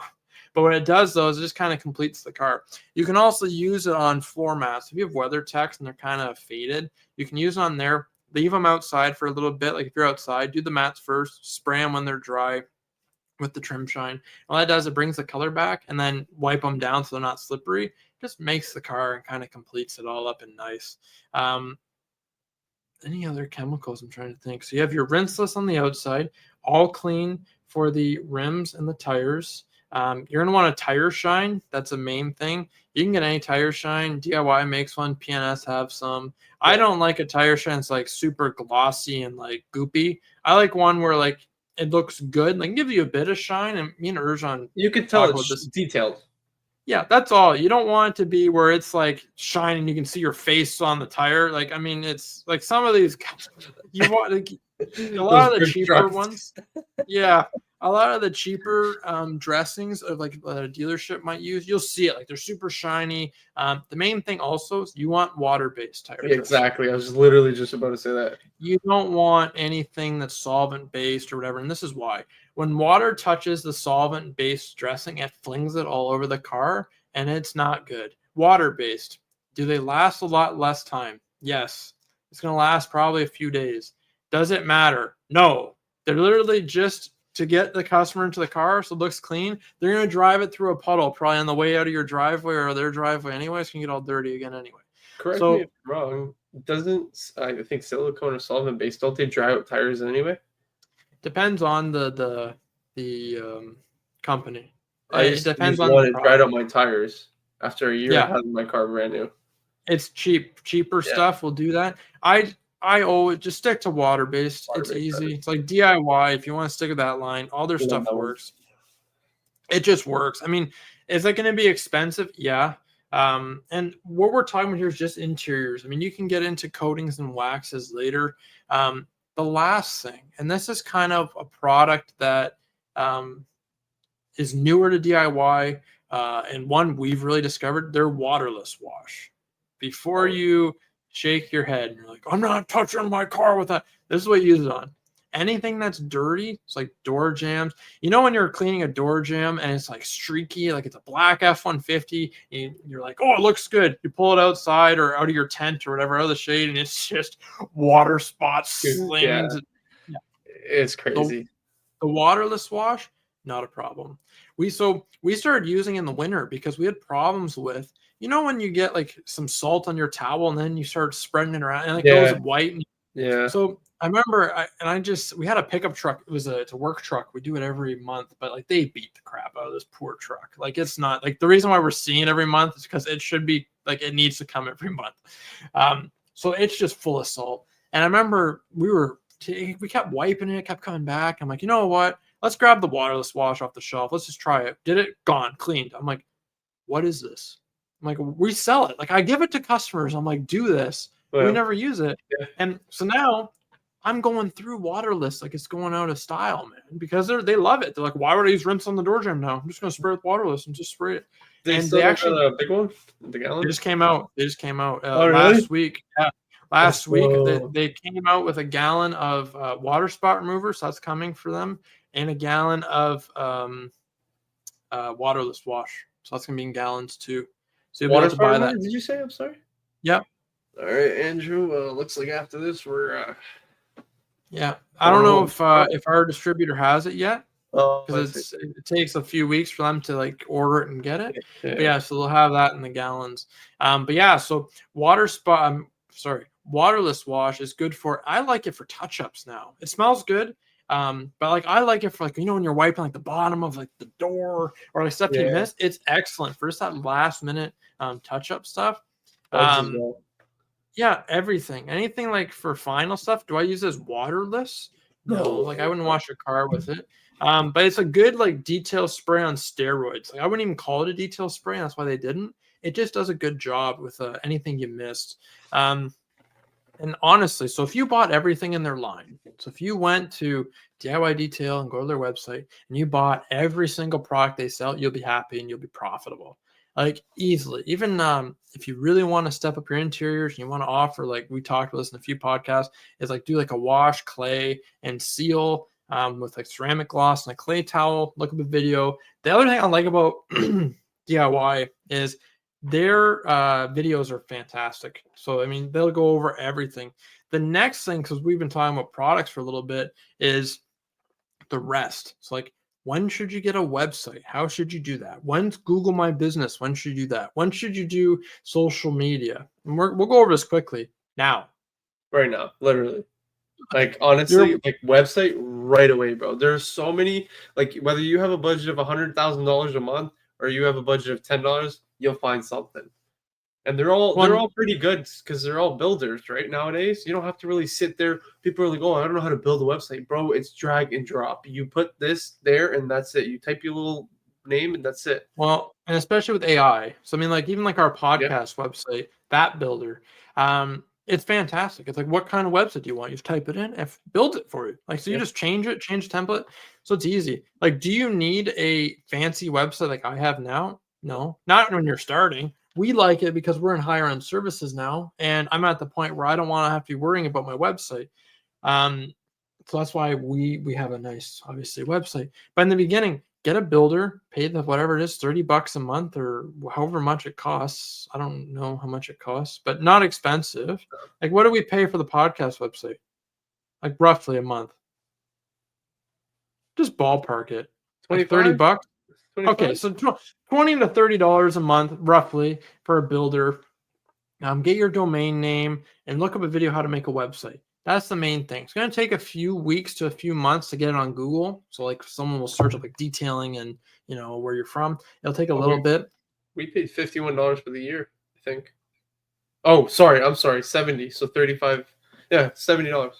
But what it does though is it just kind of completes the car. You can also use it on floor mats. If you have weather techs and they're kind of faded, you can use it on there. Leave them outside for a little bit. Like if you're outside, do the mats first, spray them when they're dry with the trim shine. All that does, it brings the color back and then wipe them down so they're not slippery. Just makes the car and kind of completes it all up and nice. Um, any other chemicals? I'm trying to think. So you have your rinseless on the outside, all clean for the rims and the tires. You're going to want a tire shine. That's a main thing. You can get any tire shine. DIY makes one. PNS have some. I Yeah. don't like a tire shine that's like super glossy and like goopy. I like one where like it looks good, like give you a bit of shine. And me and Urjan You could tell talk it's about this. detailed. Yeah, that's all. You don't want it to be where it's like shining. You can see your face on the tire. Like, I mean, it's like some of these. You want like, a Those lot of the drip cheaper trucks. ones. Yeah, a lot of the cheaper dressings of like a dealership might use. You'll see it like they're super shiny. The main thing also is you want water-based tire dressing. Exactly. I was literally just about to say that. You don't want anything that's solvent based or whatever. And this is why. When water touches the solvent based dressing, it flings it all over the car and it's not good. Water based. Do they last a lot less time? Yes. It's going to last probably a few days. Does it matter? No. They're literally just to get the customer into the car so it looks clean. They're going to drive it through a puddle probably on the way out of your driveway or their driveway anyway. It's going to get all dirty again anyway. Correct me if So I'm wrong. Doesn't I think silicone or solvent based, don't they dry out tires anyway? depends on the company. I It used to use depends on the one and dried product. out my tires after a year of Yeah, having my car brand new. it's cheap. Cheaper Yeah, stuff will do that. I always just stick to water based. water It's based easy. tires. It's like DIY. If you want to stick with that line, all their Love stuff that one. works. It just works. I mean, is it going to be expensive? Yeah. And what we're talking about here is just interiors. I mean, you can get into coatings and waxes later. The last thing, and this is kind of a product that um, is newer to DIY, and one we've really discovered, they're waterless wash. Before Oh, you shake your head and you're like, I'm not touching my car with that. This is what you use it on. anything that's dirty, it's like door jams. You know when you're cleaning a door jam and it's like streaky, like it's a black F-150, and you're like, oh, it looks good. You pull it outside or out of your tent or whatever, out of the shade, and it's just water spots, Yeah, slings. Yeah. it's The, crazy. the waterless wash, not a problem. We started using in the winter because we had problems with, when you get like some salt on your towel and then you start spreading it around and it goes Yeah, white. yeah. So I remember, we had a pickup truck. It's a work truck. We do it every month, but like they beat the crap out of this poor truck. Like it's not like the reason why we're seeing it every month is because it should be like it needs to come every month. So it's just full of salt. And I remember we kept wiping it, kept coming back. I'm like, you know what? Let's grab the waterless wash off the shelf. Let's just try it. Did it? Gone, cleaned. I'm like, what is this? I'm like, we sell it. Like I give it to customers. I'm like, do this. We Well, never use it. yeah. And so now I'm going through waterless like it's going out of style, man, because they love it. They're like, why would I use rinse on the door jam now? I'm just going to spray it with waterless and just spray it. They And still they don't actually, have a big one, the they gallon. just came out. They just came out Oh, really? last week. Yeah. Last week, So, they came out with a gallon of water spot remover. So that's coming for them, and a gallon of waterless wash. So that's going to be in gallons too. So you'll be water able to buy farmer? that. Did you say? I'm sorry. Yep. All right, Andrew. Looks like after this we're Yeah. I don't going know home. if our distributor has it yet, Oh, I see. because it takes a few weeks for them to like order it and get it. Yeah. But yeah, so they'll have that in the gallons. But yeah, so waterless wash is good for. I like it for touch-ups now. It smells good. But like I like it for like when you're wiping like the bottom of like the door or like stuff you Yeah. missed. It's excellent for just that last minute touch-up stuff. Bugs as Um, well. yeah, everything. Anything like for final stuff. Do I use this waterless? No, like I wouldn't wash your car with it. But it's a good like detail spray on steroids. Like I wouldn't even call it a detail spray. That's why they didn't. It just does a good job with anything you missed. And honestly, so if you bought everything in their line, so if you went to DIY Detail and go to their website and you bought every single product they sell, you'll be happy and you'll be profitable. Like easily. Even if you really want to step up your interiors and you want to offer, like we talked about this in a few podcasts, is like do like a wash, clay, and seal with like ceramic gloss and a clay towel. Look up a video. The other thing I like about DIY is their videos are fantastic. So, I mean, they'll go over everything. The next thing, because we've been talking about products for a little bit, is the rest. So, like, when should you get a website? How should you do that? When's Google My Business? When should you do that? When should you do social media? And we'll go over this quickly now. Right now, literally. Like You're honestly, like website right away, bro. There's so many. Like whether you have a budget of $100,000 a month or you have a budget of $10, you'll find something. And they're one. all pretty good because they're all builders, right? Nowadays, you don't have to really sit there. People are like, "Oh, I don't know how to build a website, bro." It's drag and drop. You put this there, and that's it. You type your little name, and that's it. Well, and especially with AI. So I mean, like even like our Yeah, podcast website, that builder, it's fantastic. It's like, what kind of website do you want? You just type it in and build it for you. Like, so you yeah, just change the template. So it's easy. Like, do you need a fancy website like I have now? No, not when you're starting. We like it because we're in higher end services now, and I'm at the point where I don't want to have to be worrying about my website. Um, so that's why we have a nice, obviously, website. But in the beginning, get a builder, pay the whatever it is, $30 a month or however much it costs. I don't know how much it costs, but not expensive. Like, what do we pay for the podcast website? Like roughly a month. Just ballpark it. Like 30 25, bucks. Okay, 25. so $20 to $30 a month roughly for a builder. Get your domain name and look up a video how to make a website. That's the main thing. It's going to take a few weeks to a few months to get it on Google. So like someone will search up like detailing and where you're from. It'll take a Oh, little bit. we paid $51 for the year, I think. Oh, sorry, I'm sorry, 70. So 35. Yeah, $70.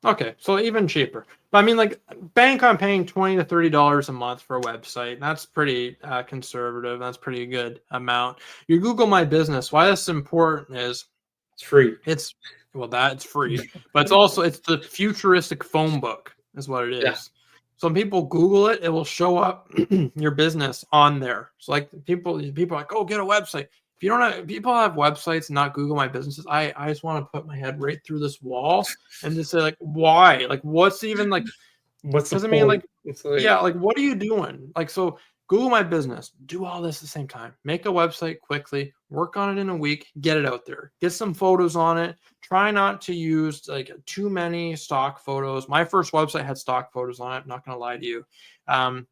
Okay, so even cheaper. But I mean, like, bank on paying $20 to $30 a month for a website. That's pretty conservative. That's pretty good amount. Your Google My Business. Why that's important is It's free. that's free, but it's the futuristic phone book is what it Yeah, is. So when people Google it, it will show up your business on there. So like people are like, oh, get a website. If you don't have, people have websites, not Google My Businesses. I just want to put my head right through this wall and just say like, why? Like, what's even like? What's the Because I mean, point? like, It's yeah, like, like what are you doing? Like, so Google My Business, do all this at the same time. Make a website quickly, work on it in a week, get it out there, get some photos on it. Try not to use like too many stock photos. My first website had stock photos on it. I'm not gonna lie to you. Um,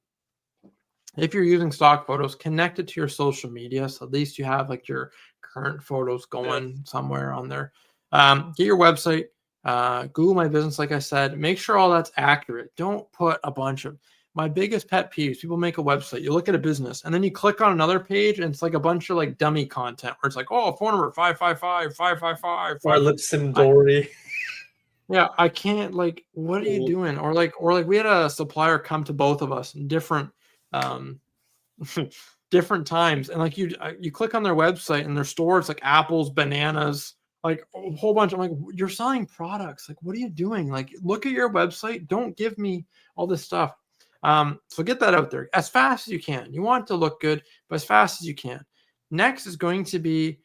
if you're using stock photos, connect it to your social media. So at least you have like your current photos yeah, going somewhere on there. Get your website, Google My Business, like I said, make sure all that's accurate. Don't put a bunch of my biggest pet peeves. People make a website, you look at a business, and then you click on another page, and it's like a bunch of like dummy content where it's like, oh, phone number 555 555 or 5. Lipson I Dory. Yeah, I can't like what are you doing? Or like we had a supplier come to both of us in different um different times, and like you click on their website and their store, it's like apples, bananas, like a whole bunch. I'm like, you're selling products, like what are you doing? Like look at your website, don't give me all this stuff. So get that out there as fast as you can. You want it to look good, but as fast as you can. Next is going to be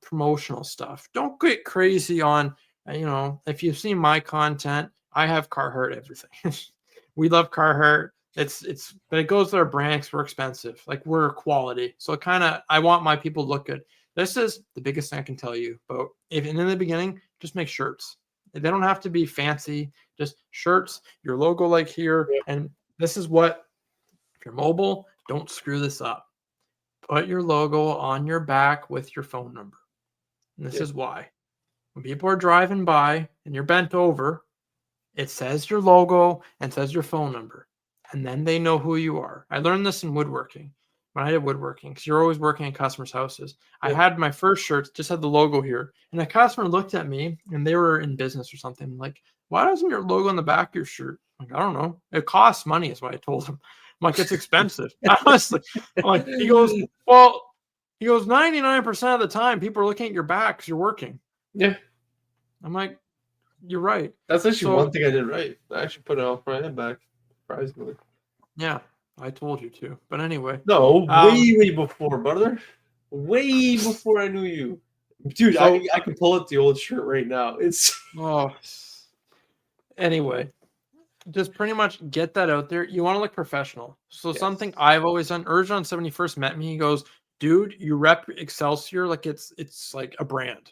promotional stuff. Don't get crazy on if you've seen my content, I have Carhartt everything. We love Carhartt. It's but it goes to our brand because we're expensive. Like we're quality. So I want my people to look good. This is the biggest thing I can tell you about. If and in the beginning, just make shirts. They don't have to be fancy, just shirts, your logo like here. Yeah, And this is what if you're mobile, don't screw this up. Put your logo on your back with your phone number. And this yeah, is why. When people are driving by and you're bent over, it says your logo and says your phone number, and then they know who you are. I learned this in woodworking when I did woodworking because you're always working in customers' houses. I yeah. had my first shirt just had the logo here, and a customer looked at me and they were in business or something like, "Why doesn't your logo on the back of your shirt?" I'm like, I don't know. It costs money, is what I told him. I'm like, it's expensive. Honestly, I'm like, he goes, well, 99% of the time people are looking at your back because you're working. Yeah. I'm like, you're right. That's actually one So thing I did right. I actually put it off my head back, surprisingly. yeah, I told you to. But anyway, No, um, way before, brother. Way before I knew you. Dude, I, so I can pull up the old shirt right now. It's oh, anyway, just pretty much get that out there. You want to look professional. So yes. something I've always done. Urjan, when he first met me, he goes, "Dude, you rep Excelsior like it's like a brand."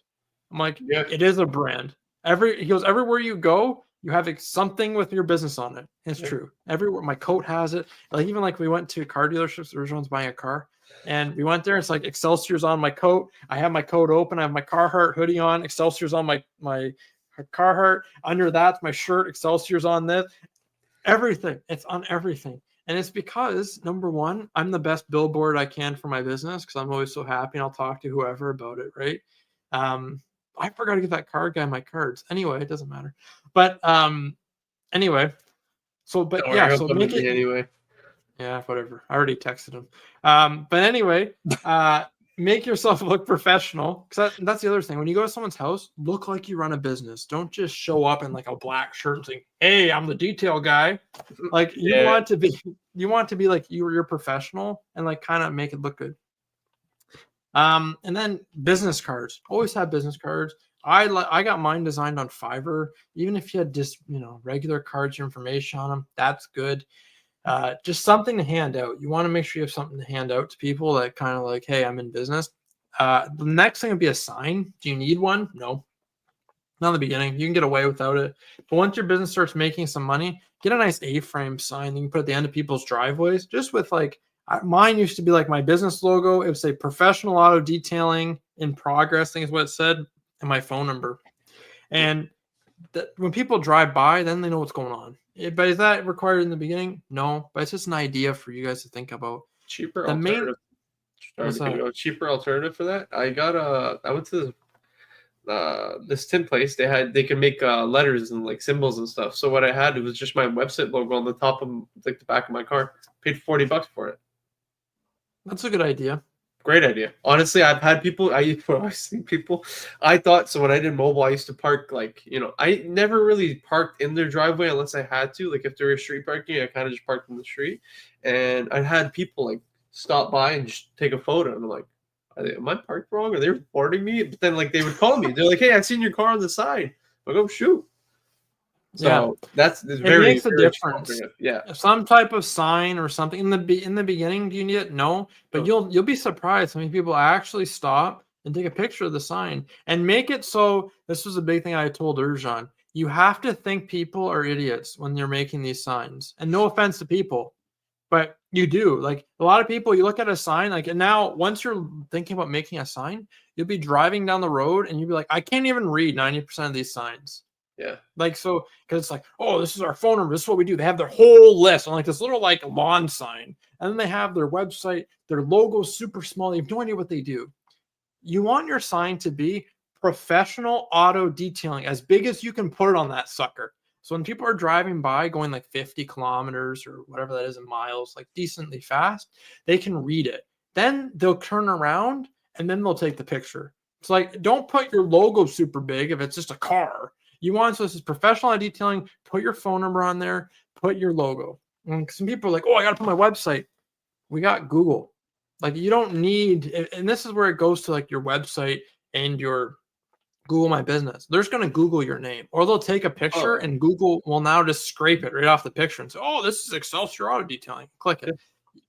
I'm like, Yeah. "It is a brand." He goes, "Everywhere you go, you have something with your business on it." And it's Yeah. true. Everywhere, my coat has it. Like even like we went to car dealerships. Urjan's buying a car. And we went there. It's like Excelsior's on my coat. I have my coat open. I have my Carhartt hoodie on. Excelsior's on my Carhartt. Under that's my shirt. Excelsior's on this. Everything. It's on everything. And it's because number one, I'm the best billboard I can for my business because I'm always so happy and I'll talk to whoever about it, right? Um, I forgot to give that card guy my cards. Anyway, it doesn't matter. But anyway, but Don't worry, yeah, I'll so put it in make it me anyway. yeah, whatever. I already texted him. But anyway, make yourself look professional because that's the other thing. When you go to someone's house, look like you run a business. Don't just show up in like a black shirt and say, "Hey, I'm the detail guy." Like Yeah. you want to be like you're professional and like kind of make it look good. And then business cards. Always have business cards. I got mine designed on Fiverr. Even if you had just regular cards, your information on them, that's good. Just something to hand out. You want to make sure you have something to hand out to people that kind of like, hey, I'm in business. The next thing would be a sign. Do you need one? No, not in the beginning. You can get away without it. But once your business starts making some money, get a nice A-frame sign you can put at the end of people's driveways. Just with like, mine used to be like my business logo. It would say professional auto detailing in progress. I think is what it said, and my phone number. And when people drive by, then they know what's going on. But is that required in the beginning? No, but it's just an idea for you guys to think about. Cheaper The main alternative. Sorry what's to cut that? you off. Cheaper alternative for that. I went to this tin place. They could make letters and like symbols and stuff. So what I had, it was just my website logo on the top of like the back of my car. Paid $40 for it. That's a good idea. Great idea. Honestly, I've had people. I see people. I thought so when I did mobile. I used to park like I never really parked in their driveway unless I had to. Like if there was street parking, I kind of just parked in the street. And I had people like stop by and just take a photo. And I'm like, am I parked wrong? Are they reporting me? But then like they would call me. They're like, hey, I seen your car on the side. I go, shoot. Yeah, So that's it very, makes a very difference. cooperative. Yeah. Some type of sign or something in the beginning. Do you need it? No, but Oh, you'll be surprised how many people actually stop and take a picture of the sign and make it so. This was a big thing I told Urjan. You have to think people are idiots when you're making these signs. And no offense to people, but you do. Like a lot of people, you look at a sign, like, and now once you're thinking about making a sign, you'll be driving down the road and you'll be like, I can't even read 90% of these signs. yeah. Like, so, because it's like, oh, this is our phone number. This is what we do. They have their whole list on like this little like lawn sign. And then they have their website, their logo super small. You have no idea what they do. You want your sign to be professional auto detailing, as big as you can put it on that sucker. So when people are driving by going like 50 kilometers or whatever that is in miles, like decently fast, they can read it. Then they'll turn around and then they'll take the picture. It's like, don't put your logo super big if it's just a car. You want, so this is professional detailing, put your phone number on there, put your logo. And some people are like, oh, I got to put my website. We got Google. Like you don't need, and this is where it goes to like your website and your Google My Business. They're just going to Google your name, or they'll take a picture Oh, and Google will now just scrape it right off the picture and say, oh, this is Excelsior Auto Detailing. Click yeah. it.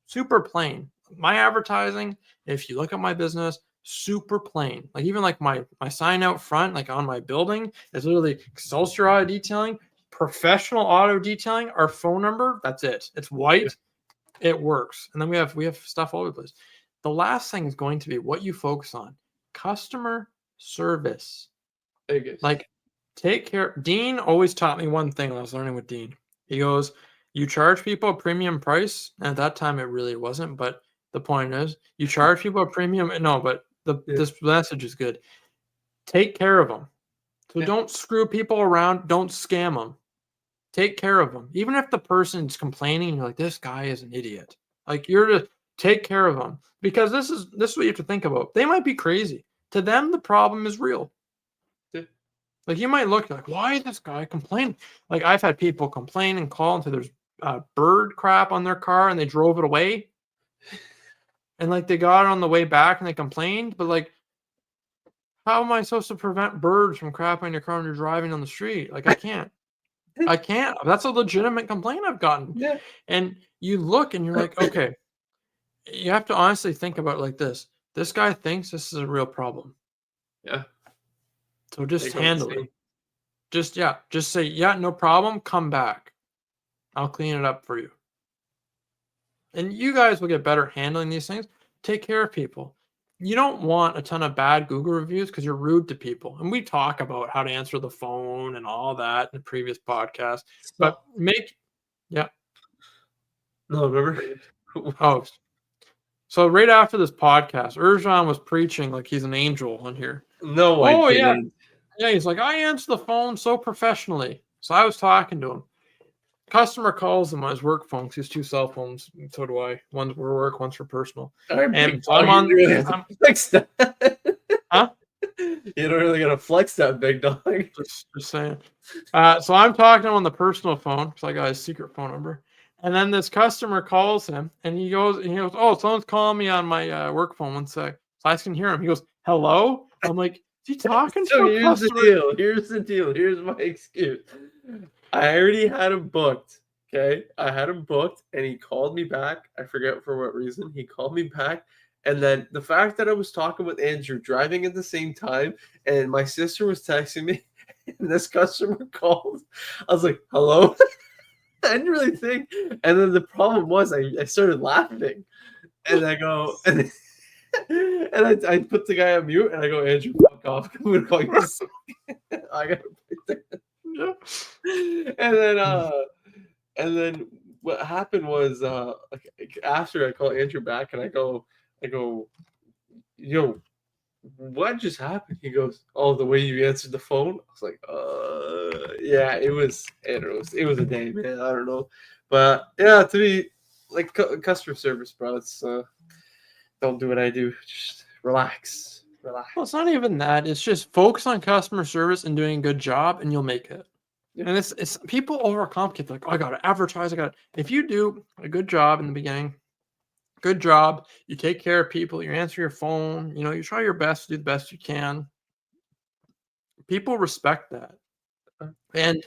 Super plain. My advertising, if you look at my business, super plain. Like even like my sign out front, like on my building, is literally Excelsior Auto Detailing, professional auto detailing, our phone number. That's it. It's Yeah. white. It works. And then we have stuff all over the place. The last thing is going to be what you focus on. Customer service. Biggest. Like take care. Dean always taught me one thing when I was learning with Dean. He goes, you charge people a premium price. And at that time it really wasn't, but the point is you charge people a premium. No, but Yeah. this message is good. Take care of them. So Yeah. don't screw people around. Don't scam them. Take care of them. Even if the person's complaining, you're like, this guy is an idiot. Like you're to take care of them because this is what you have to think about. They might be crazy. To them, the problem is real. Yeah. Like you might look like, why is this guy complaining? Like I've had people complain and call and say there's bird crap on their car and they drove it away. And like they got it on the way back and they complained, but like, how am I supposed to prevent birds from crapping on your car when you're driving on the street? Like I can't. I can't. That's a legitimate complaint I've gotten. Yeah. And you look and you're like, okay, you have to honestly think about it like this. This guy thinks this is a real problem. Yeah. So just Make them handle it. see. Just say, yeah, no problem. Come back. I'll clean it up for you. And you guys will get better handling these things. Take care of people. You don't want a ton of bad Google reviews because you're rude to people. And we talk about how to answer the phone and all that in the previous podcast. So But yeah. no, remember? Oh, so right after this podcast, Urjan was preaching like he's an angel on here. No, I Oh yeah, didn't. yeah. He's like, I answer the phone so professionally. So I was talking to him. Customer calls him on his work phone 'cause he has two cell phones. So do I. One's for work, one's for personal. All right, big And so dog. I'm You on. really have to I'm, flex that. huh? You don't really gotta flex that, big dog. Just saying. So I'm talking to him on the personal phone because I got his secret phone number. And then this customer calls him and he goes, oh, someone's calling me on my work phone. One sec. So I can hear him. He goes, hello? I'm like, is he talking So to a here's the customer? deal. Here's the deal. Here's my excuse. I already had him booked. Okay. I had him booked and he called me back. I forget for what reason. He called me back. And then the fact that I was talking with Andrew driving at the same time and my sister was texting me and this customer called, I was like, hello? I didn't really think. And then the problem was I started laughing. And I go, and I put the guy on mute and I go, Andrew, fuck off. I'm gonna call you. I got Yeah. and then what happened was like, after I call Andrew back and I go, yo, what just happened? He goes, oh, the way you answered the phone. I was like, yeah, it was a day, man. I don't know, but yeah, to me, like customer service, bro. It's don't do what I do. Just relax, relax. Well, it's not even that. It's just focus on customer service and doing a good job, and you'll make it. Yeah. And it's people overcomplicate. Like, oh, I got to advertise. If you do a good job in the beginning, Good job. You take care of people. You answer your phone. You try your best to do the best you can. People respect that. And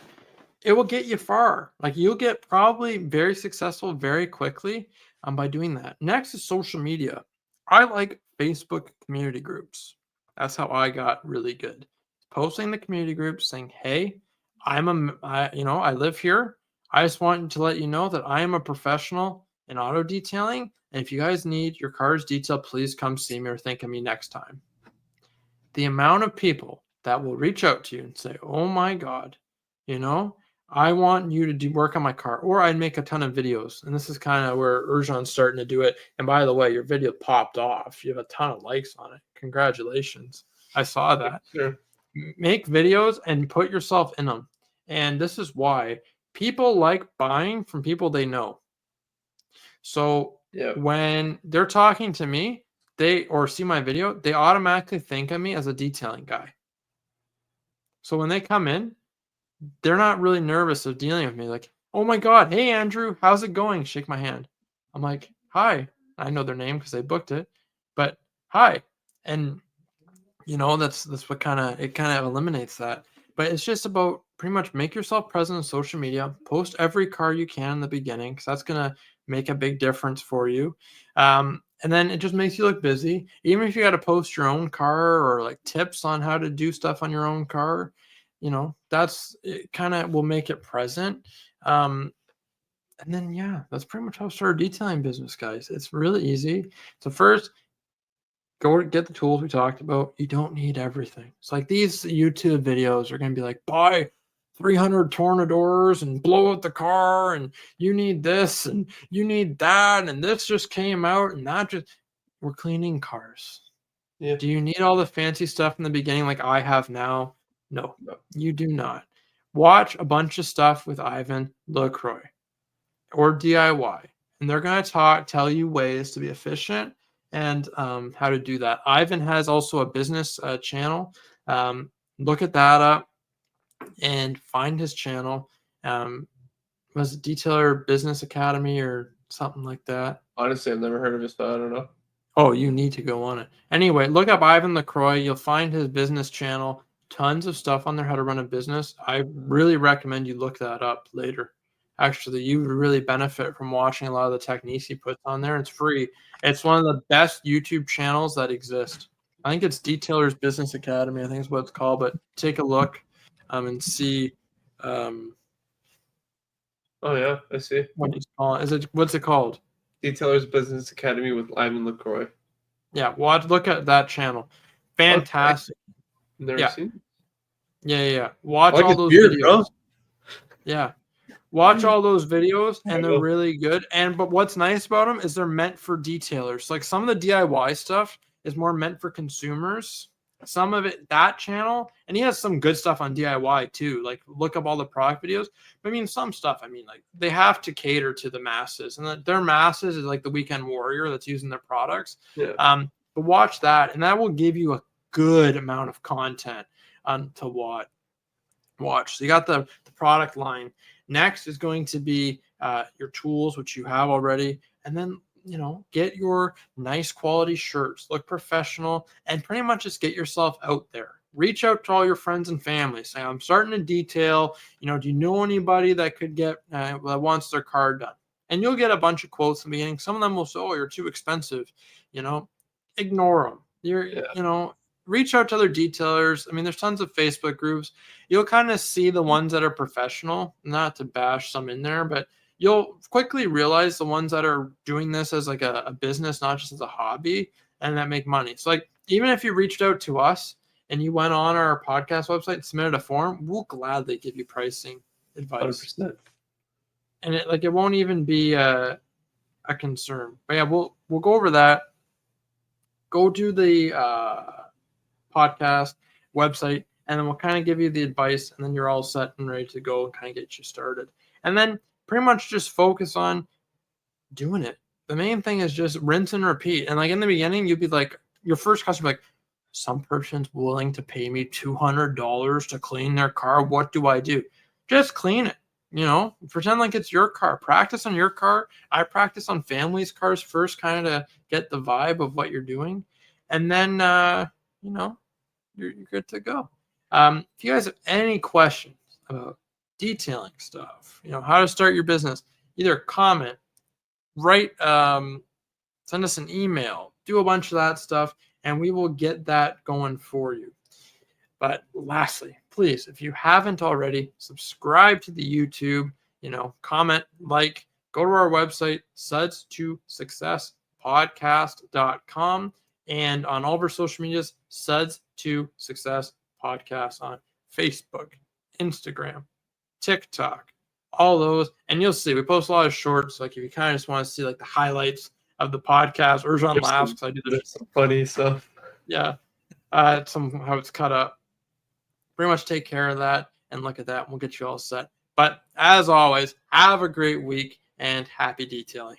it will get you far. Like you'll get probably very successful very quickly by doing that. Next is social media. I like Facebook community groups. That's how I got really good. Posting the community groups saying, "Hey, I live here. I just want to let you know that I am a professional in auto detailing. And if you guys need your cars detailed, please come see me or think of me next time." The amount of people that will reach out to you and say, "Oh my God, you know, I want you to do work on my car," or I'd make a ton of videos. And this is kind of where Urjan's starting to do it. And by the way, your video popped off. You have a ton of likes on it. Congratulations. I saw that. Sure. Make videos and put yourself in them. And this is why people like buying from people they know. So Yeah. when they're talking to me, or see my video, they automatically think of me as a detailing guy. So when they come in, they're not really nervous of dealing with me. Like, "Oh my God, hey Andrew, how's it going?" Shake my hand. I'm like, "Hi." I know their name because they booked it, but hi. And that's what kind of eliminates that. But it's just about pretty much make yourself present on social media, post every car you can in the beginning because that's gonna make a big difference for you. And then it just makes you look busy. Even if you got to post your own car or like tips on how to do stuff on your own car, that's it kind of will make it present. And then yeah, that's pretty much how I started detailing business, guys. It's really easy. So first, go get the tools we talked about. You don't need everything. It's like these YouTube videos are going to be like, buy 300 tornadors and blow up the car, and you need this and you need that, and this just came out, and that just, we're cleaning cars. Yeah. Do you need all the fancy stuff in the beginning like I have now? No, No. you do not. Watch a bunch of stuff with Ivan LaCroix or DIY, and they're going to tell you ways to be efficient and how to do that. Ivan has also a business channel. Look at that up and find his channel. Was it Detailer Business Academy or something like that? Honestly, I've never heard of it, so I don't know. Oh, you need to go on it. Anyway, look up Ivan LaCroix. You'll find his business channel. Tons of stuff on there how to run a business. I really recommend you look that up later. Actually, you would really benefit from watching a lot of the techniques he puts on there. It's free. It's one of the best YouTube channels that exist. I think it's Detailer's Business Academy. I think is what it's called. But take a look and see Oh yeah, I see. what he's calling. What's it called? Detailer's Business Academy with Ivan LaCroix. Yeah, look at that channel. Okay. Fantastic. Never Yeah. seen. Yeah. I Watch like all his those beard, videos. bro. Yeah. Watch all those videos I and they're will. really good. But what's nice about them is they're meant for detailers. Like some of the DIY stuff is more meant for consumers. Some of it, that channel, and he has some good stuff on DIY too. Like look up all the product videos. But I mean, some stuff, like they have to cater to the masses, and their masses is like the weekend warrior that's using their products. Yeah. But watch that, and that will give you a good amount of content to watch. So you got the product line. Next is going to be your tools, which you have already, and then get your nice quality shirts, look professional, and pretty much just get yourself out there. Reach out to all your friends and family. Say, "I'm starting to detail. Do you know anybody that could get that wants their car done?" And you'll get a bunch of quotes in the beginning. Some of them will say, "Oh, you're too expensive." Ignore them. Reach out to other detailers. There's tons of Facebook groups. You'll kind of see the ones that are professional, not to bash some in there, but you'll quickly realize the ones that are doing this as like a business, not just as a hobby, and that make money. So like, even if you reached out to us and you went on our podcast website and submitted a form, we'll gladly give you pricing advice. 100%. And it won't even be a concern. But yeah, we'll go over that. Go to the podcast website, and then we'll kind of give you the advice, and then you're all set and ready to go and kind of get you started. And then pretty much just focus on doing it. The main thing is just rinse and repeat. And like in the beginning, you'd be like, your first customer, like, some person's willing to pay me $200 to clean their car. What do I do? Just clean it. pretend like it's your car. Practice on your car. I practice on families' cars first, kind of to get the vibe of what you're doing. And then, you're good to go. If you guys have any questions about detailing stuff, how to start your business, either comment, write, send us an email, do a bunch of that stuff, and we will get that going for you. But lastly, please, if you haven't already, subscribe to the YouTube, comment, like, go to our website, suds2successpodcast.com, and on all of our social medias, Suds2Success Podcast on Facebook, Instagram, TikTok, all those. And you'll see we post a lot of shorts. Like if you kind of just want to see like the highlights of the podcast, or on laughs because I do There's some funny stuff. Yeah. How it's cut up. Pretty much take care of that and look at that. And we'll get you all set. But as always, have a great week and happy detailing.